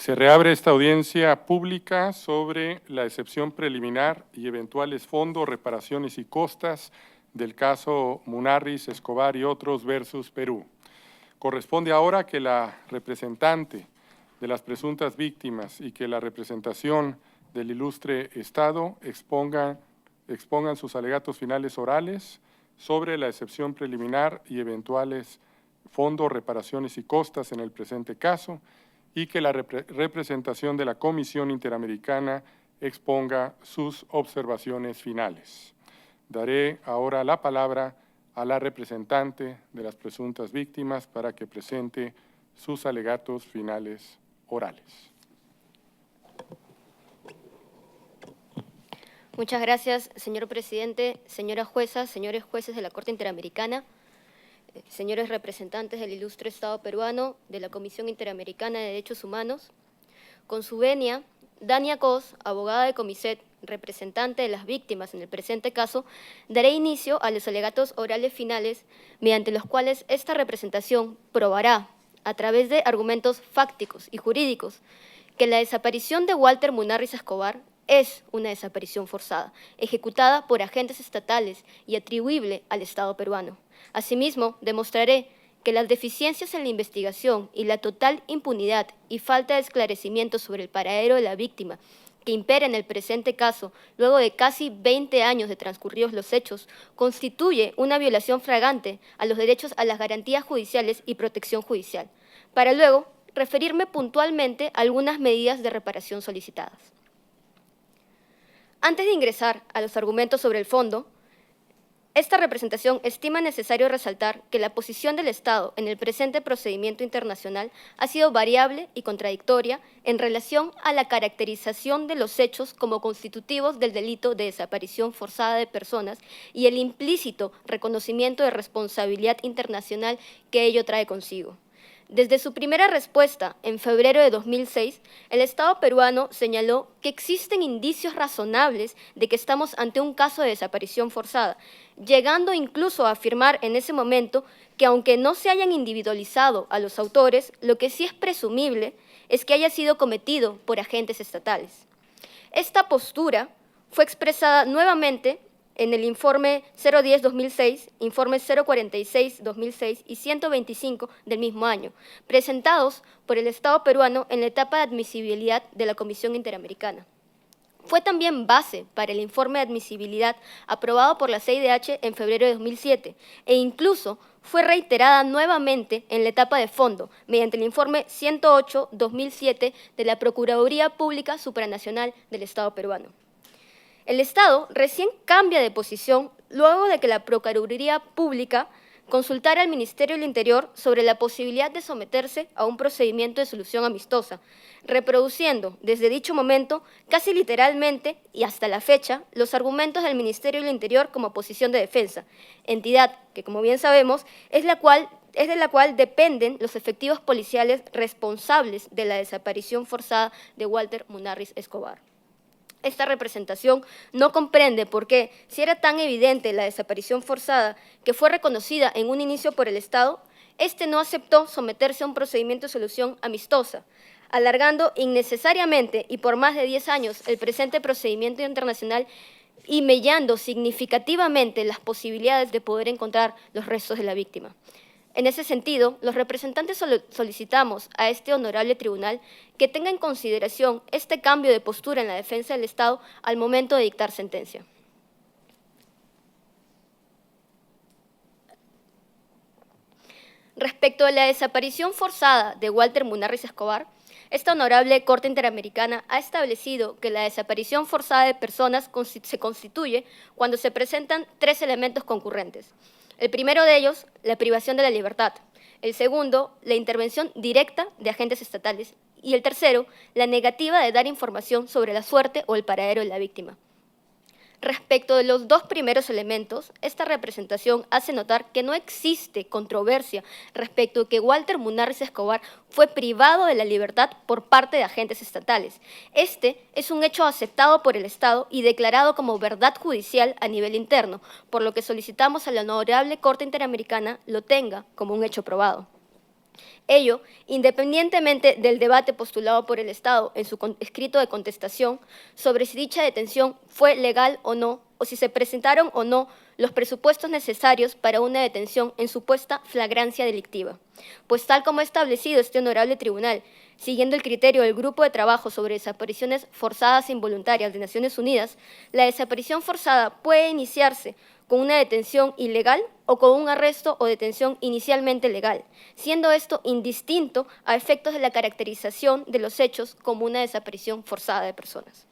Se reabre esta audiencia pública sobre la excepción preliminar y eventuales fondos, reparaciones y costas del caso Munarriz, Escobar y otros versus Perú. Corresponde ahora que la representante de las presuntas víctimas y que la representación del ilustre Estado expongan sus alegatos finales orales sobre la excepción preliminar y eventuales fondos, reparaciones y costas en el presente caso, y que la representación de la Comisión Interamericana exponga sus observaciones finales. Daré ahora la palabra a la representante de las presuntas víctimas para que presente sus alegatos finales orales. Muchas gracias, señor presidente, señora jueza, señores jueces de la Corte Interamericana, señores representantes del ilustre Estado peruano, de la Comisión Interamericana de Derechos Humanos. Con su venia, Dania Cos, abogada de Comiset, representante de las víctimas en el presente caso, daré inicio a los alegatos orales finales, mediante los cuales esta representación probará, a través de argumentos fácticos y jurídicos, que la desaparición de Walter Munarriz Escobar es una desaparición forzada, ejecutada por agentes estatales y atribuible al Estado peruano. Asimismo, demostraré que las deficiencias en la investigación y la total impunidad y falta de esclarecimiento sobre el paradero de la víctima que impera en el presente caso, luego de casi 20 años de transcurridos los hechos, constituye una violación flagrante a los derechos a las garantías judiciales y protección judicial, para luego referirme puntualmente a algunas medidas de reparación solicitadas. Antes de ingresar a los argumentos sobre el fondo, esta representación estima necesario resaltar que la posición del Estado en el presente procedimiento internacional ha sido variable y contradictoria en relación a la caracterización de los hechos como constitutivos del delito de desaparición forzada de personas y el implícito reconocimiento de responsabilidad internacional que ello trae consigo. Desde su primera respuesta, en febrero de 2006, el Estado peruano señaló que existen indicios razonables de que estamos ante un caso de desaparición forzada, llegando incluso a afirmar en ese momento que aunque no se hayan individualizado a los autores, lo que sí es presumible es que haya sido cometido por agentes estatales. Esta postura fue expresada nuevamente en el informe 010-2006, informe 046-2006 y 125 del mismo año, presentados por el Estado peruano en la etapa de admisibilidad de la Comisión Interamericana. Fue también base para el informe de admisibilidad aprobado por la CIDH en febrero de 2007 e incluso fue reiterada nuevamente en la etapa de fondo mediante el informe 108-2007 de la Procuraduría Pública Supranacional del Estado peruano. El Estado recién cambia de posición luego de que la Procuraduría Pública consultara al Ministerio del Interior sobre la posibilidad de someterse a un procedimiento de solución amistosa, reproduciendo desde dicho momento, casi literalmente y hasta la fecha, los argumentos del Ministerio del Interior como posición de defensa, entidad que, como bien sabemos, es de la cual dependen los efectivos policiales responsables de la desaparición forzada de Walter Munarriz Escobar. Esta representación no comprende por qué, si era tan evidente la desaparición forzada que fue reconocida en un inicio por el Estado, este no aceptó someterse a un procedimiento de solución amistosa, alargando innecesariamente y por más de 10 años el presente procedimiento internacional y mellando significativamente las posibilidades de poder encontrar los restos de la víctima. En ese sentido, los representantes solicitamos a este honorable tribunal que tenga en consideración este cambio de postura en la defensa del Estado al momento de dictar sentencia. Respecto a la desaparición forzada de Walter Munarriz Escobar, esta honorable Corte Interamericana ha establecido que la desaparición forzada de personas se constituye cuando se presentan 3 elementos concurrentes. El primero de ellos, la privación de la libertad. El segundo, la intervención directa de agentes estatales. Y el tercero, la negativa de dar información sobre la suerte o el paradero de la víctima. Respecto de los 2 primeros elementos, esta representación hace notar que no existe controversia respecto a que Walter Munarriz Escobar fue privado de la libertad por parte de agentes estatales. Este es un hecho aceptado por el Estado y declarado como verdad judicial a nivel interno, por lo que solicitamos a la honorable Corte Interamericana lo tenga como un hecho probado. Ello, independientemente del debate postulado por el Estado en su escrito de contestación sobre si dicha detención fue legal o no, o si se presentaron o no los presupuestos necesarios para una detención en supuesta flagrancia delictiva. Pues tal como ha establecido este honorable tribunal, siguiendo el criterio del Grupo de Trabajo sobre Desapariciones Forzadas e Involuntarias de Naciones Unidas, la desaparición forzada puede iniciarse con una detención ilegal o con un arresto o detención inicialmente legal, siendo esto indistinto a efectos de la caracterización de los hechos como una desaparición forzada de personas.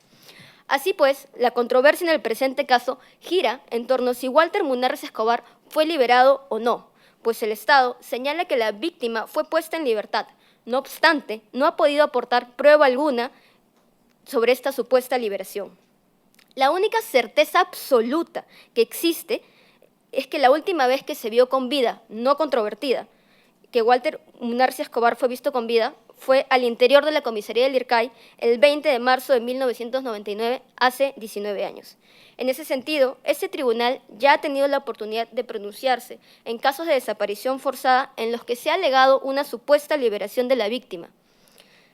Así pues, la controversia en el presente caso gira en torno a si Walter Munarriz Escobar fue liberado o no, pues el Estado señala que la víctima fue puesta en libertad. No obstante, no ha podido aportar prueba alguna sobre esta supuesta liberación. La única certeza absoluta que existe es que la última vez que se vio con vida, no controvertida, que Walter Munarriz Escobar fue visto con vida, fue al interior de la comisaría del IRCAI el 20 de marzo de 1999, hace 19 años. En ese sentido, este tribunal ya ha tenido la oportunidad de pronunciarse en casos de desaparición forzada en los que se ha alegado una supuesta liberación de la víctima.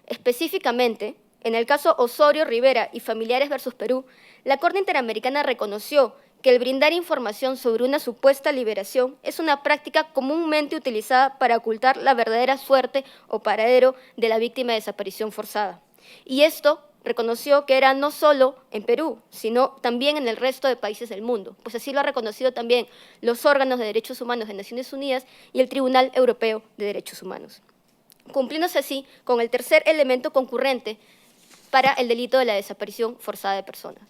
Específicamente, en el caso Osorio Rivera y Familiares versus Perú, la Corte Interamericana reconoció que el brindar información sobre una supuesta liberación es una práctica comúnmente utilizada para ocultar la verdadera suerte o paradero de la víctima de desaparición forzada. Y esto reconoció que era no solo en Perú, sino también en el resto de países del mundo, pues así lo ha reconocido también los órganos de derechos humanos de Naciones Unidas y el Tribunal Europeo de Derechos Humanos, cumpliéndose así con el tercer elemento concurrente para el delito de la desaparición forzada de personas.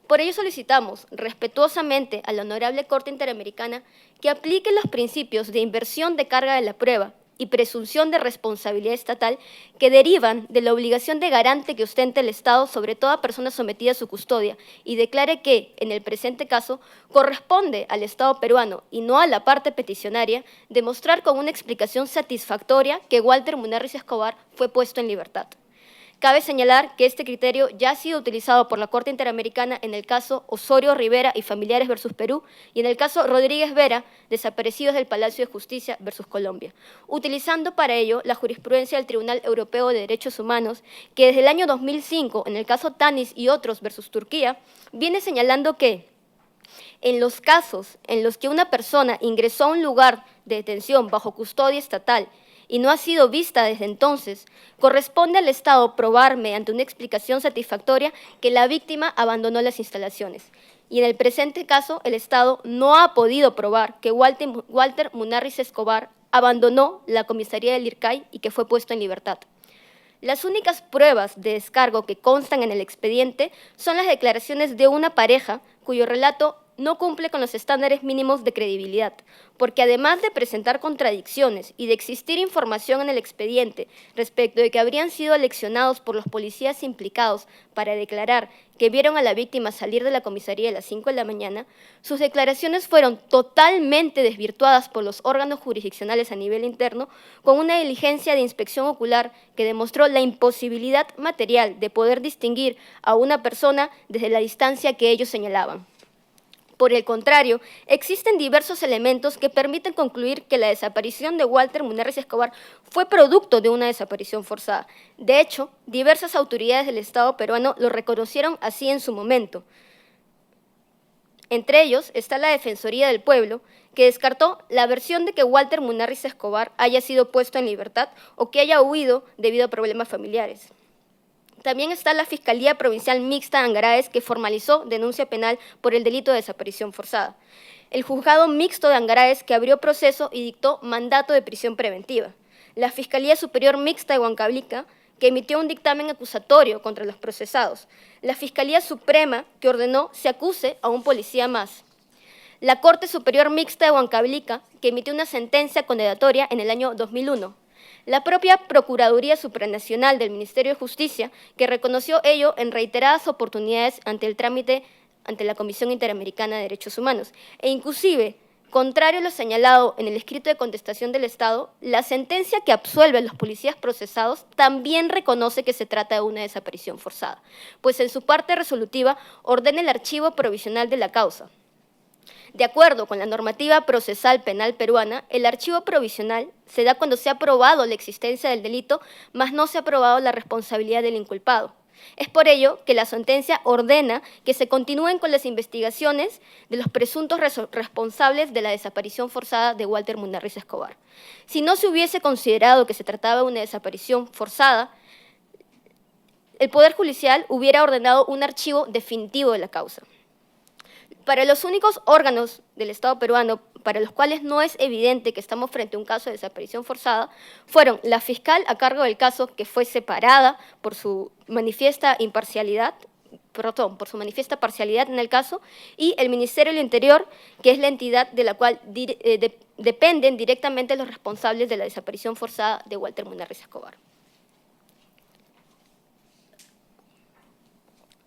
Por ello solicitamos respetuosamente a la Honorable Corte Interamericana que aplique los principios de inversión de carga de la prueba y presunción de responsabilidad estatal que derivan de la obligación de garante que ostenta el Estado sobre toda persona sometida a su custodia y declare que, en el presente caso, corresponde al Estado peruano y no a la parte peticionaria demostrar con una explicación satisfactoria que Walter Munarriz Escobar fue puesto en libertad. Cabe señalar que este criterio ya ha sido utilizado por la Corte Interamericana en el caso Osorio Rivera y Familiares versus Perú y en el caso Rodríguez Vera, desaparecidos del Palacio de Justicia versus Colombia, utilizando para ello la jurisprudencia del Tribunal Europeo de Derechos Humanos, que desde el año 2005, en el caso Tanis y otros versus Turquía, viene señalando que en los casos en los que una persona ingresó a un lugar de detención bajo custodia estatal y no ha sido vista desde entonces, corresponde al Estado probar mediante una explicación satisfactoria que la víctima abandonó las instalaciones. Y en el presente caso, el Estado no ha podido probar que Walter Munarriz Escobar abandonó la comisaría del IRCAI y que fue puesto en libertad. Las únicas pruebas de descargo que constan en el expediente son las declaraciones de una pareja cuyo relato no cumple con los estándares mínimos de credibilidad, porque además de presentar contradicciones y de existir información en el expediente respecto de que habrían sido aleccionados por los policías implicados para declarar que vieron a la víctima salir de la comisaría a las 5 de la mañana, sus declaraciones fueron totalmente desvirtuadas por los órganos jurisdiccionales a nivel interno con una diligencia de inspección ocular que demostró la imposibilidad material de poder distinguir a una persona desde la distancia que ellos señalaban. Por el contrario, existen diversos elementos que permiten concluir que la desaparición de Walter Munarriz Escobar fue producto de una desaparición forzada. De hecho, diversas autoridades del Estado peruano lo reconocieron así en su momento. Entre ellos está la Defensoría del Pueblo, que descartó la versión de que Walter Munarriz Escobar haya sido puesto en libertad o que haya huido debido a problemas familiares. También está la Fiscalía Provincial Mixta de Angaraes, que formalizó denuncia penal por el delito de desaparición forzada. El Juzgado Mixto de Angaraes, que abrió proceso y dictó mandato de prisión preventiva. La Fiscalía Superior Mixta de Huancavelica, que emitió un dictamen acusatorio contra los procesados. La Fiscalía Suprema, que ordenó se acuse a un policía más. La Corte Superior Mixta de Huancavelica, que emitió una sentencia condenatoria en el año 2001. La propia Procuraduría Supranacional del Ministerio de Justicia, que reconoció ello en reiteradas oportunidades ante el trámite ante la Comisión Interamericana de Derechos Humanos. E inclusive, contrario a lo señalado en el escrito de contestación del Estado, la sentencia que absuelve a los policías procesados también reconoce que se trata de una desaparición forzada, pues en su parte resolutiva ordena el archivo provisional de la causa. De acuerdo con la normativa procesal penal peruana, el archivo provisional se da cuando se ha probado la existencia del delito, mas no se ha probado la responsabilidad del inculpado. Es por ello que la sentencia ordena que se continúen con las investigaciones de los presuntos responsables de la desaparición forzada de Walter Munarriz Escobar. Si no se hubiese considerado que se trataba de una desaparición forzada, el Poder Judicial hubiera ordenado un archivo definitivo de la causa. Para los únicos órganos del Estado peruano para los cuales no es evidente que estamos frente a un caso de desaparición forzada, fueron la fiscal a cargo del caso, que fue separada por su manifiesta parcialidad en el caso, y el Ministerio del Interior, que es la entidad de la cual dependen directamente los responsables de la desaparición forzada de Walter Munarriz Escobar.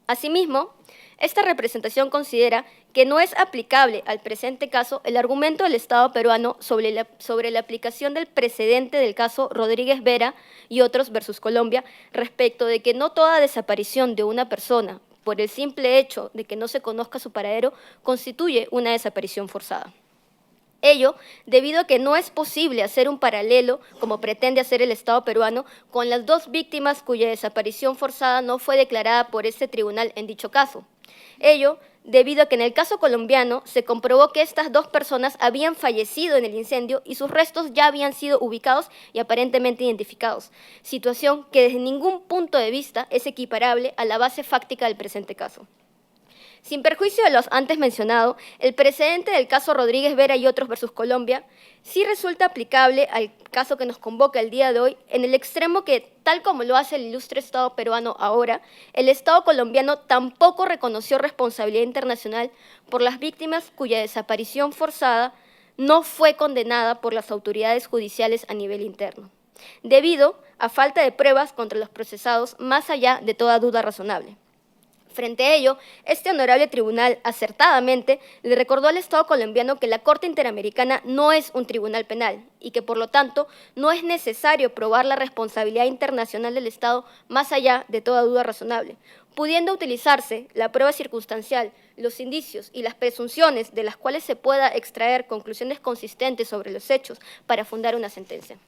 Asimismo, esta representación considera que no es aplicable al presente caso el argumento del Estado peruano sobre la aplicación del precedente del caso Rodríguez Vera y otros versus Colombia respecto de que no toda desaparición de una persona por el simple hecho de que no se conozca su paradero constituye una desaparición forzada. Ello debido a que no es posible hacer un paralelo, como pretende hacer el Estado peruano, con las dos víctimas cuya desaparición forzada no fue declarada por este tribunal en dicho caso. Ello debido a que en el caso colombiano se comprobó que estas dos personas habían fallecido en el incendio y sus restos ya habían sido ubicados y aparentemente identificados, situación que desde ningún punto de vista es equiparable a la base fáctica del presente caso. Sin perjuicio de los antes mencionados, el precedente del caso Rodríguez Vera y otros versus Colombia sí resulta aplicable al caso que nos convoca el día de hoy, en el extremo que, tal como lo hace el ilustre Estado peruano ahora, el Estado colombiano tampoco reconoció responsabilidad internacional por las víctimas cuya desaparición forzada no fue condenada por las autoridades judiciales a nivel interno, debido a falta de pruebas contra los procesados más allá de toda duda razonable. Frente a ello, este honorable tribunal acertadamente le recordó al Estado colombiano que la Corte Interamericana no es un tribunal penal y que, por lo tanto, no es necesario probar la responsabilidad internacional del Estado más allá de toda duda razonable, pudiendo utilizarse la prueba circunstancial, los indicios y las presunciones de las cuales se pueda extraer conclusiones consistentes sobre los hechos para fundar una sentencia.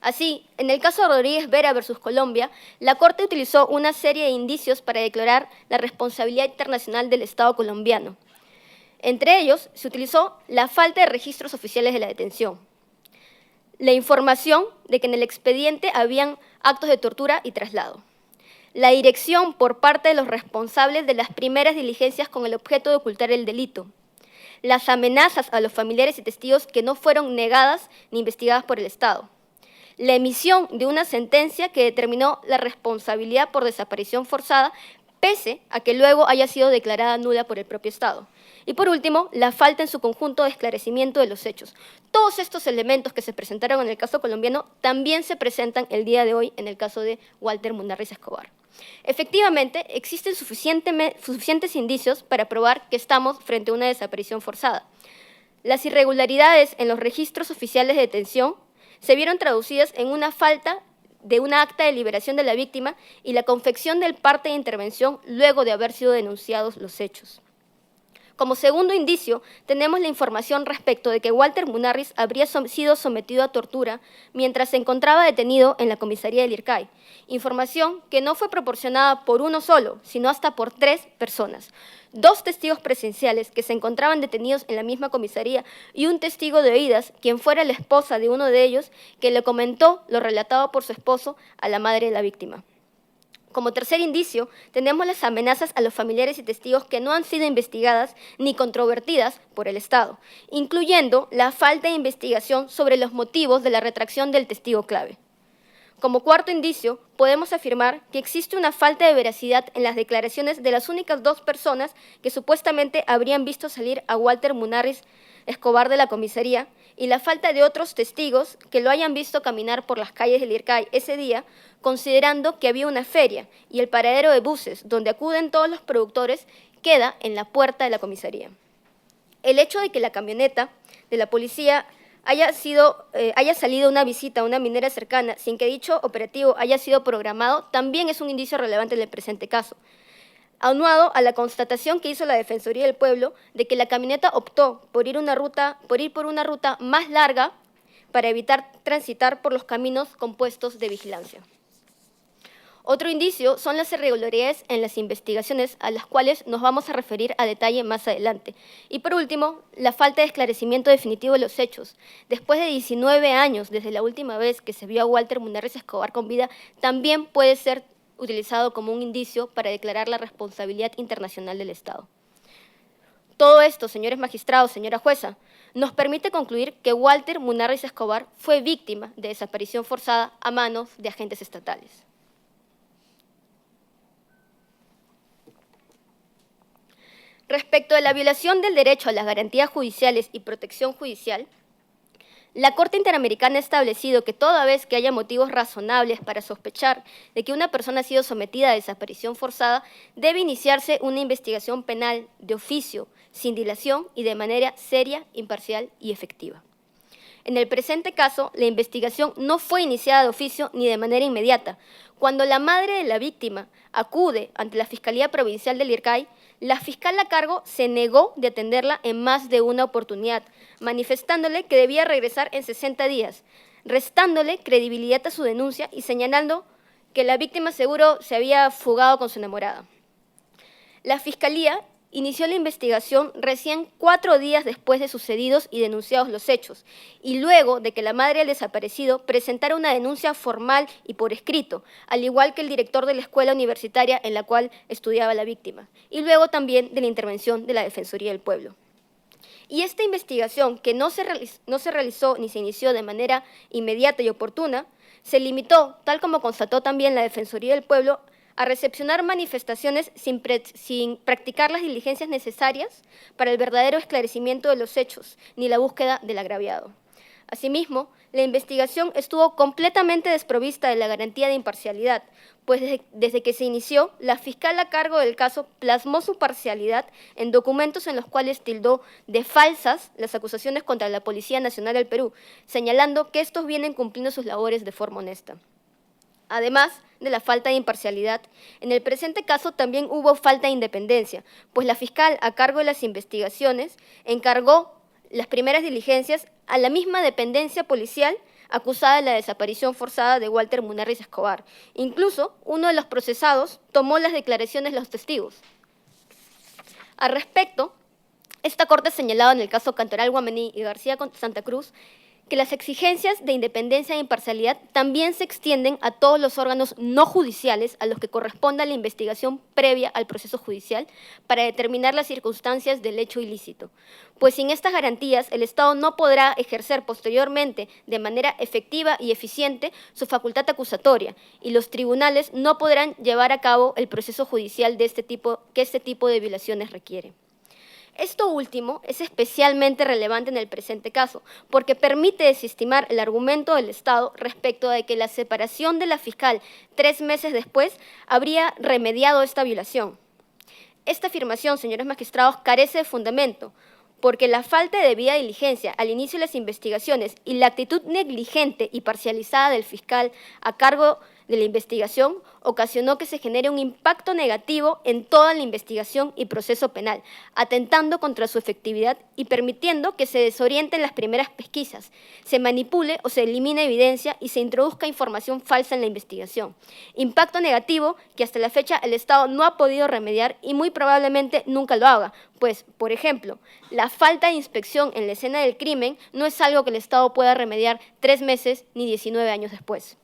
Así, en el caso Rodríguez Vera versus Colombia, la Corte utilizó una serie de indicios para declarar la responsabilidad internacional del Estado colombiano. Entre ellos, se utilizó la falta de registros oficiales de la detención, la información de que en el expediente habían actos de tortura y traslado, la dirección por parte de los responsables de las primeras diligencias con el objeto de ocultar el delito, las amenazas a los familiares y testigos que no fueron negadas ni investigadas por el Estado, la emisión de una sentencia que determinó la responsabilidad por desaparición forzada, pese a que luego haya sido declarada nula por el propio Estado. Y por último, la falta en su conjunto de esclarecimiento de los hechos. Todos estos elementos que se presentaron en el caso colombiano también se presentan el día de hoy en el caso de Walter Munarriz Escobar. Efectivamente, existen suficientes indicios para probar que estamos frente a una desaparición forzada. Las irregularidades en los registros oficiales de detención se vieron traducidas en una falta de una acta de liberación de la víctima y la confección del parte de intervención luego de haber sido denunciados los hechos. Como segundo indicio, tenemos la información respecto de que Walter Munarriz habría sido sometido a tortura mientras se encontraba detenido en la comisaría del IRCAI, información que no fue proporcionada por uno solo, sino hasta por 3 personas. 2 testigos presenciales que se encontraban detenidos en la misma comisaría y un testigo de oídas, quien fuera la esposa de uno de ellos, que le comentó lo relatado por su esposo a la madre de la víctima. Como tercer indicio, tenemos las amenazas a los familiares y testigos que no han sido investigadas ni controvertidas por el Estado, incluyendo la falta de investigación sobre los motivos de la retracción del testigo clave. Como cuarto indicio, podemos afirmar que existe una falta de veracidad en las declaraciones de las únicas 2 personas que supuestamente habrían visto salir a Walter Munarriz Escobar de la comisaría y la falta de otros testigos que lo hayan visto caminar por las calles del IRCAI ese día, considerando que había una feria y el paradero de buses donde acuden todos los productores queda en la puerta de la comisaría. El hecho de que la camioneta de la policía haya salido a una visita a una minera cercana sin que dicho operativo haya sido programado, también es un indicio relevante en el presente caso. aunado a la constatación que hizo la Defensoría del Pueblo de que la camioneta optó por ir por una ruta más larga para evitar transitar por los caminos compuestos de vigilancia. Otro indicio son las irregularidades en las investigaciones, a las cuales nos vamos a referir a detalle más adelante. Y por último, la falta de esclarecimiento definitivo de los hechos. Después de 19 años desde la última vez que se vio a Walter Munarriz Escobar con vida, también puede ser utilizado como un indicio para declarar la responsabilidad internacional del Estado. Todo esto, señores magistrados, señora jueza, nos permite concluir que Walter Munarriz Escobar fue víctima de desaparición forzada a manos de agentes estatales. Respecto de la violación del derecho a las garantías judiciales y protección judicial, la Corte Interamericana ha establecido que toda vez que haya motivos razonables para sospechar de que una persona ha sido sometida a desaparición forzada, debe iniciarse una investigación penal de oficio, sin dilación y de manera seria, imparcial y efectiva. En el presente caso, la investigación no fue iniciada de oficio ni de manera inmediata. Cuando la madre de la víctima acude ante la Fiscalía Provincial del IRCAI, la fiscal a cargo se negó de atenderla en más de una oportunidad, manifestándole que debía regresar en 60 días, restándole credibilidad a su denuncia y señalando que la víctima seguro se había fugado con su enamorada. La Fiscalía inició la investigación recién 4 días después de sucedidos y denunciados los hechos, y luego de que la madre del desaparecido presentara una denuncia formal y por escrito, al igual que el director de la escuela universitaria en la cual estudiaba la víctima, y luego también de la intervención de la Defensoría del Pueblo. Y esta investigación, que no se realizó ni se inició de manera inmediata y oportuna, se limitó, tal como constató también la Defensoría del Pueblo, a recepcionar manifestaciones sin practicar las diligencias necesarias para el verdadero esclarecimiento de los hechos, ni la búsqueda del agraviado. Asimismo, la investigación estuvo completamente desprovista de la garantía de imparcialidad, pues desde que se inició, la fiscal a cargo del caso plasmó su parcialidad en documentos en los cuales tildó de falsas las acusaciones contra la Policía Nacional del Perú, señalando que estos vienen cumpliendo sus labores de forma honesta. Además de la falta de imparcialidad, en el presente caso también hubo falta de independencia, pues la fiscal a cargo de las investigaciones encargó las primeras diligencias a la misma dependencia policial acusada de la desaparición forzada de Walter Munarriz Escobar. Incluso uno de los procesados tomó las declaraciones de los testigos. Al respecto, esta Corte ha señalado en el caso Cantoral Guamaní y García Santa Cruz que las exigencias de independencia e imparcialidad también se extienden a todos los órganos no judiciales a los que corresponda la investigación previa al proceso judicial para determinar las circunstancias del hecho ilícito. Pues sin estas garantías, el Estado no podrá ejercer posteriormente de manera efectiva y eficiente su facultad acusatoria y los tribunales no podrán llevar a cabo el proceso judicial de este tipo de violaciones requiere. Esto último es especialmente relevante en el presente caso, porque permite desestimar el argumento del Estado respecto de que la separación de la fiscal 3 meses después habría remediado esta violación. Esta afirmación, señores magistrados, carece de fundamento, porque la falta de debida diligencia al inicio de las investigaciones y la actitud negligente y parcializada del fiscal a cargo de la investigación ocasionó que se genere un impacto negativo en toda la investigación y proceso penal, atentando contra su efectividad y permitiendo que se desorienten las primeras pesquisas, se manipule o se elimine evidencia y se introduzca información falsa en la investigación. Impacto negativo que hasta la fecha el Estado no ha podido remediar y muy probablemente nunca lo haga, pues, por ejemplo, la falta de inspección en la escena del crimen no es algo que el Estado pueda remediar 3 meses ni 19 años después.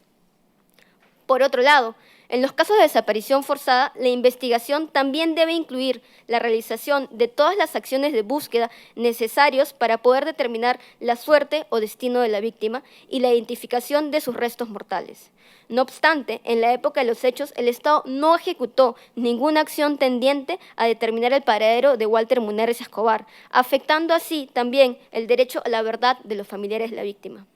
Por otro lado, en los casos de desaparición forzada, la investigación también debe incluir la realización de todas las acciones de búsqueda necesarios para poder determinar la suerte o destino de la víctima y la identificación de sus restos mortales. No obstante, en la época de los hechos, el Estado no ejecutó ninguna acción tendiente a determinar el paradero de Walter Munarriz Escobar, afectando así también el derecho a la verdad de los familiares de la víctima.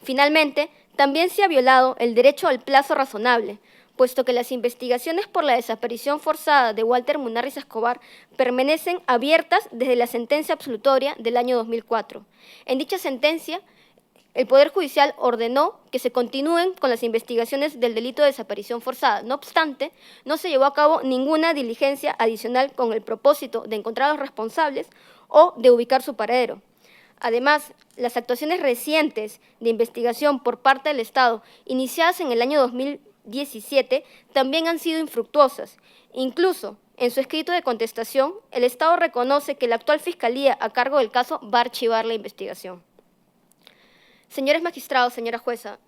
Finalmente, también se ha violado el derecho al plazo razonable, puesto que las investigaciones por la desaparición forzada de Walter Munarriz Escobar permanecen abiertas desde la sentencia absolutoria del año 2004. En dicha sentencia, el Poder Judicial ordenó que se continúen con las investigaciones del delito de desaparición forzada. No obstante, no se llevó a cabo ninguna diligencia adicional con el propósito de encontrar a los responsables o de ubicar su paradero. Además, las actuaciones recientes de investigación por parte del Estado, iniciadas en el año 2017, también han sido infructuosas. Incluso, en su escrito de contestación, el Estado reconoce que la actual Fiscalía a cargo del caso va a archivar la investigación. Señores magistrados, señora jueza,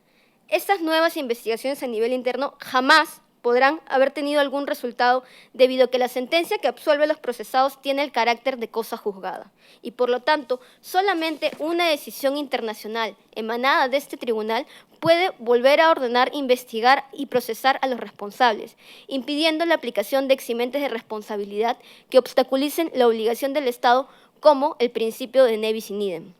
estas nuevas investigaciones a nivel interno jamás podrán haber tenido algún resultado debido a que la sentencia que absuelve a los procesados tiene el carácter de cosa juzgada y, por lo tanto, solamente una decisión internacional emanada de este tribunal puede volver a ordenar investigar y procesar a los responsables, impidiendo la aplicación de eximentes de responsabilidad que obstaculicen la obligación del Estado como el principio de ne bis in idem.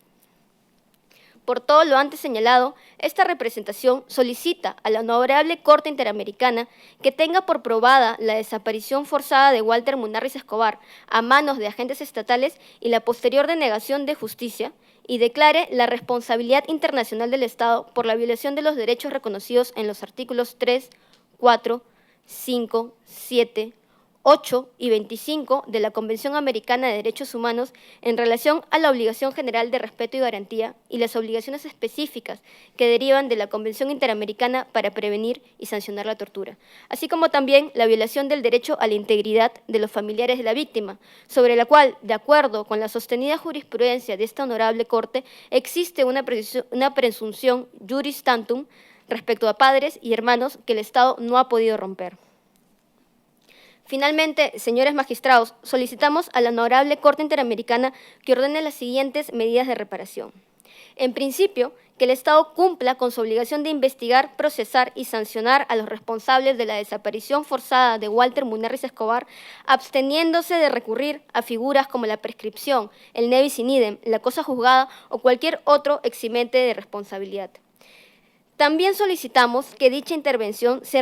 Por todo lo antes señalado, esta representación solicita a la Honorable Corte Interamericana que tenga por probada la desaparición forzada de Walter Munarriz Escobar a manos de agentes estatales y la posterior denegación de justicia y declare la responsabilidad internacional del Estado por la violación de los derechos reconocidos en los artículos 3, 4, 5, 7, 8 y 25 de la Convención Americana de Derechos Humanos en relación a la obligación general de respeto y garantía y las obligaciones específicas que derivan de la Convención Interamericana para prevenir y sancionar la tortura, así como también la violación del derecho a la integridad de los familiares de la víctima, sobre la cual, de acuerdo con la sostenida jurisprudencia de esta honorable Corte, existe una presunción juris tantum respecto a padres y hermanos que el Estado no ha podido romper. Finalmente, señores magistrados, solicitamos a la Honorable Corte Interamericana que ordene las siguientes medidas de reparación. En principio, que el Estado cumpla con su obligación de investigar, procesar y sancionar a los responsables de la desaparición forzada de Walter Munarriz Escobar, absteniéndose de recurrir a figuras como la prescripción, el ne bis in idem, la cosa juzgada o cualquier otro eximente de responsabilidad. También solicitamos que dicha investigación se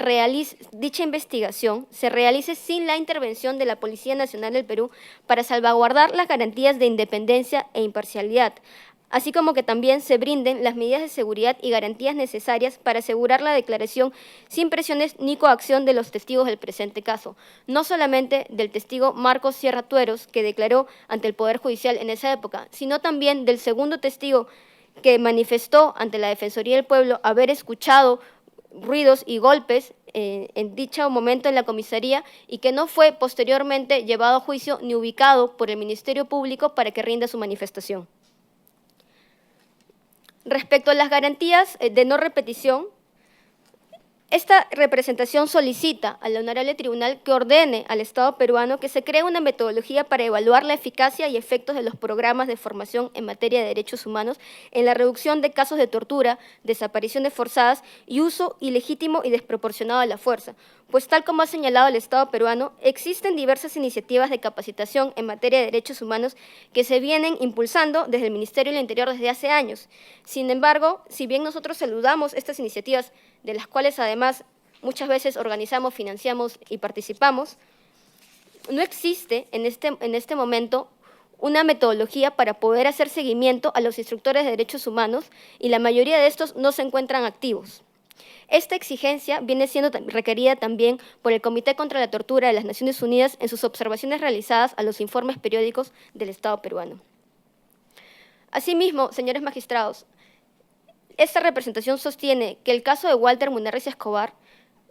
realice sin la intervención de la Policía Nacional del Perú para salvaguardar las garantías de independencia e imparcialidad, así como que también se brinden las medidas de seguridad y garantías necesarias para asegurar la declaración sin presiones ni coacción de los testigos del presente caso, no solamente del testigo Marcos Sierra Tueros, que declaró ante el Poder Judicial en esa época, sino también del segundo testigo que manifestó ante la Defensoría del Pueblo haber escuchado ruidos y golpes en dicho momento en la comisaría y que no fue posteriormente llevado a juicio ni ubicado por el Ministerio Público para que rinda su manifestación. Respecto a las garantías de no repetición, esta representación solicita al Honorable Tribunal que ordene al Estado peruano que se cree una metodología para evaluar la eficacia y efectos de los programas de formación en materia de derechos humanos en la reducción de casos de tortura, desapariciones forzadas y uso ilegítimo y desproporcionado de la fuerza, pues tal como ha señalado el Estado peruano, existen diversas iniciativas de capacitación en materia de derechos humanos que se vienen impulsando desde el Ministerio del Interior desde hace años. Sin embargo, si bien nosotros saludamos estas iniciativas, de las cuales además muchas veces organizamos, financiamos y participamos, no existe en este momento una metodología para poder hacer seguimiento a los instructores de derechos humanos y la mayoría de estos no se encuentran activos. Esta exigencia viene siendo requerida también por el Comité contra la Tortura de las Naciones Unidas en sus observaciones realizadas a los informes periódicos del Estado peruano. Asimismo, señores magistrados, esta representación sostiene que el caso de Walter Munarriz Escobar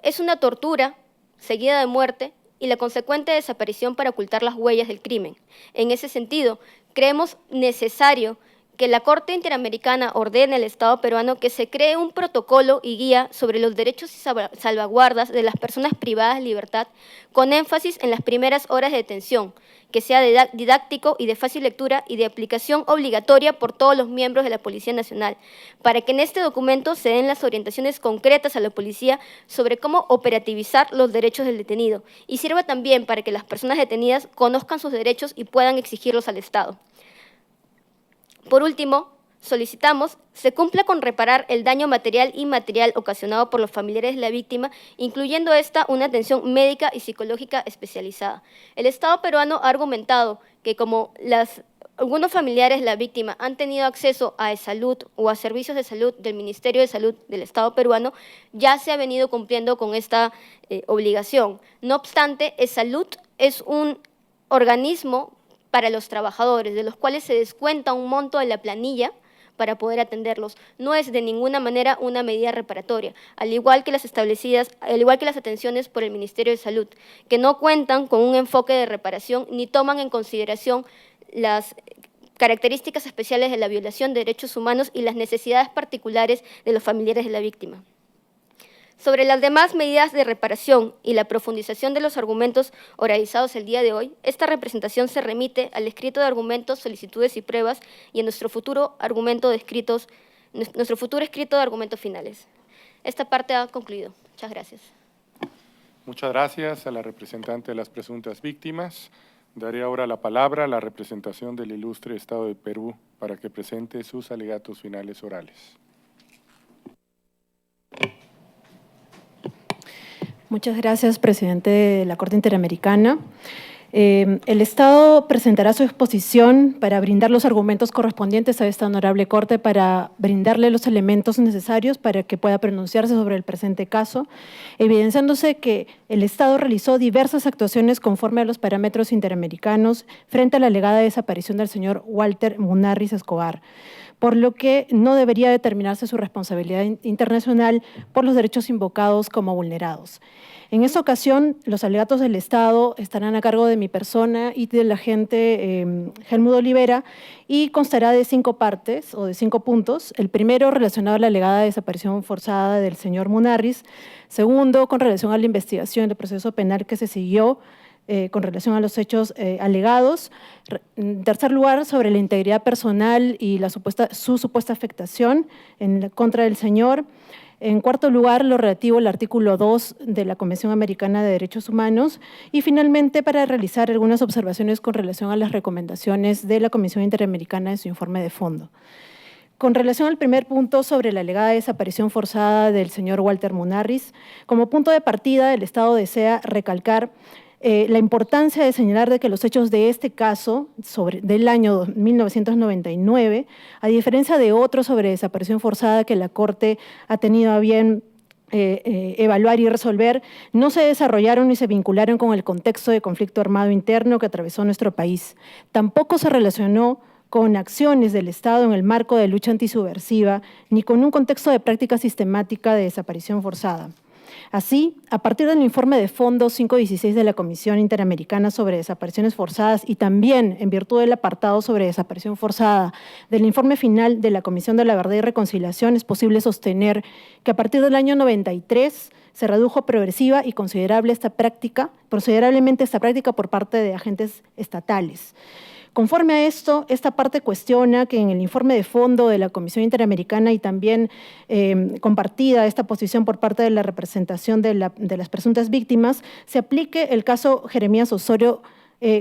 es una tortura seguida de muerte y la consecuente desaparición para ocultar las huellas del crimen. En ese sentido, creemos necesario que la Corte Interamericana ordene al Estado peruano que se cree un protocolo y guía sobre los derechos y salvaguardas de las personas privadas de libertad, con énfasis en las primeras horas de detención, que sea didáctico y de fácil lectura y de aplicación obligatoria por todos los miembros de la Policía Nacional, para que en este documento se den las orientaciones concretas a la policía sobre cómo operativizar los derechos del detenido y sirva también para que las personas detenidas conozcan sus derechos y puedan exigirlos al Estado. Por último, solicitamos se cumpla con reparar el daño material y inmaterial ocasionado por los familiares de la víctima, incluyendo esta una atención médica y psicológica especializada. El Estado peruano ha argumentado que como algunos familiares de la víctima han tenido acceso a salud o a servicios de salud del Ministerio de Salud del Estado peruano, ya se ha venido cumpliendo con esta obligación. No obstante, Salud es un organismo para los trabajadores, de los cuales se descuenta un monto de la planilla para poder atenderlos. No es de ninguna manera una medida reparatoria, al igual que las atenciones por el Ministerio de Salud, que no cuentan con un enfoque de reparación ni toman en consideración las características especiales de la violación de derechos humanos y las necesidades particulares de los familiares de la víctima. Sobre las demás medidas de reparación y la profundización de los argumentos oralizados el día de hoy, esta representación se remite al escrito de argumentos, solicitudes y pruebas y a nuestro futuro escrito de argumentos finales. Esta parte ha concluido. Muchas gracias. Muchas gracias a la representante de las presuntas víctimas. Daré ahora la palabra a la representación del ilustre Estado de Perú para que presente sus alegatos finales orales. Muchas gracias, presidente de la Corte Interamericana. El Estado presentará su exposición para brindar los argumentos correspondientes a esta honorable Corte para brindarle los elementos necesarios para que pueda pronunciarse sobre el presente caso, evidenciándose que el Estado realizó diversas actuaciones conforme a los parámetros interamericanos frente a la alegada desaparición del señor Walter Munarriz Escobar, por lo que no debería determinarse su responsabilidad internacional por los derechos invocados como vulnerados. En esta ocasión, los alegatos del Estado estarán a cargo de mi persona y del agente Helmudo Olivera y constará de 5 partes o de 5 puntos. El primero, relacionado a la alegada desaparición forzada del señor Munarriz. Segundo, con relación a la investigación del proceso penal que se siguió con relación a los hechos alegados. En tercer lugar, sobre la integridad personal y su supuesta afectación en contra del señor. En cuarto lugar, lo relativo al artículo 2 de la Convención Americana de Derechos Humanos. Y finalmente, para realizar algunas observaciones con relación a las recomendaciones de la Comisión Interamericana en su informe de fondo. Con relación al primer punto sobre la alegada desaparición forzada del señor Walter Munarriz, como punto de partida, el Estado desea recalcar la importancia de señalar de que los hechos de este caso del año 1999, a diferencia de otros sobre desaparición forzada que la Corte ha tenido a bien evaluar y resolver, no se desarrollaron ni se vincularon con el contexto de conflicto armado interno que atravesó nuestro país. Tampoco se relacionó con acciones del Estado en el marco de lucha antisubversiva, ni con un contexto de práctica sistemática de desaparición forzada. Así, a partir del informe de fondo 516 de la Comisión Interamericana sobre Desapariciones Forzadas y también en virtud del apartado sobre desaparición forzada del informe final de la Comisión de la Verdad y Reconciliación, es posible sostener que a partir del año 93 se redujo progresiva y considerablemente esta práctica por parte de agentes estatales. Conforme a esto, esta parte cuestiona que en el informe de fondo de la Comisión Interamericana y también compartida esta posición por parte de la representación de las presuntas víctimas, se aplique el caso Jeremías Osorio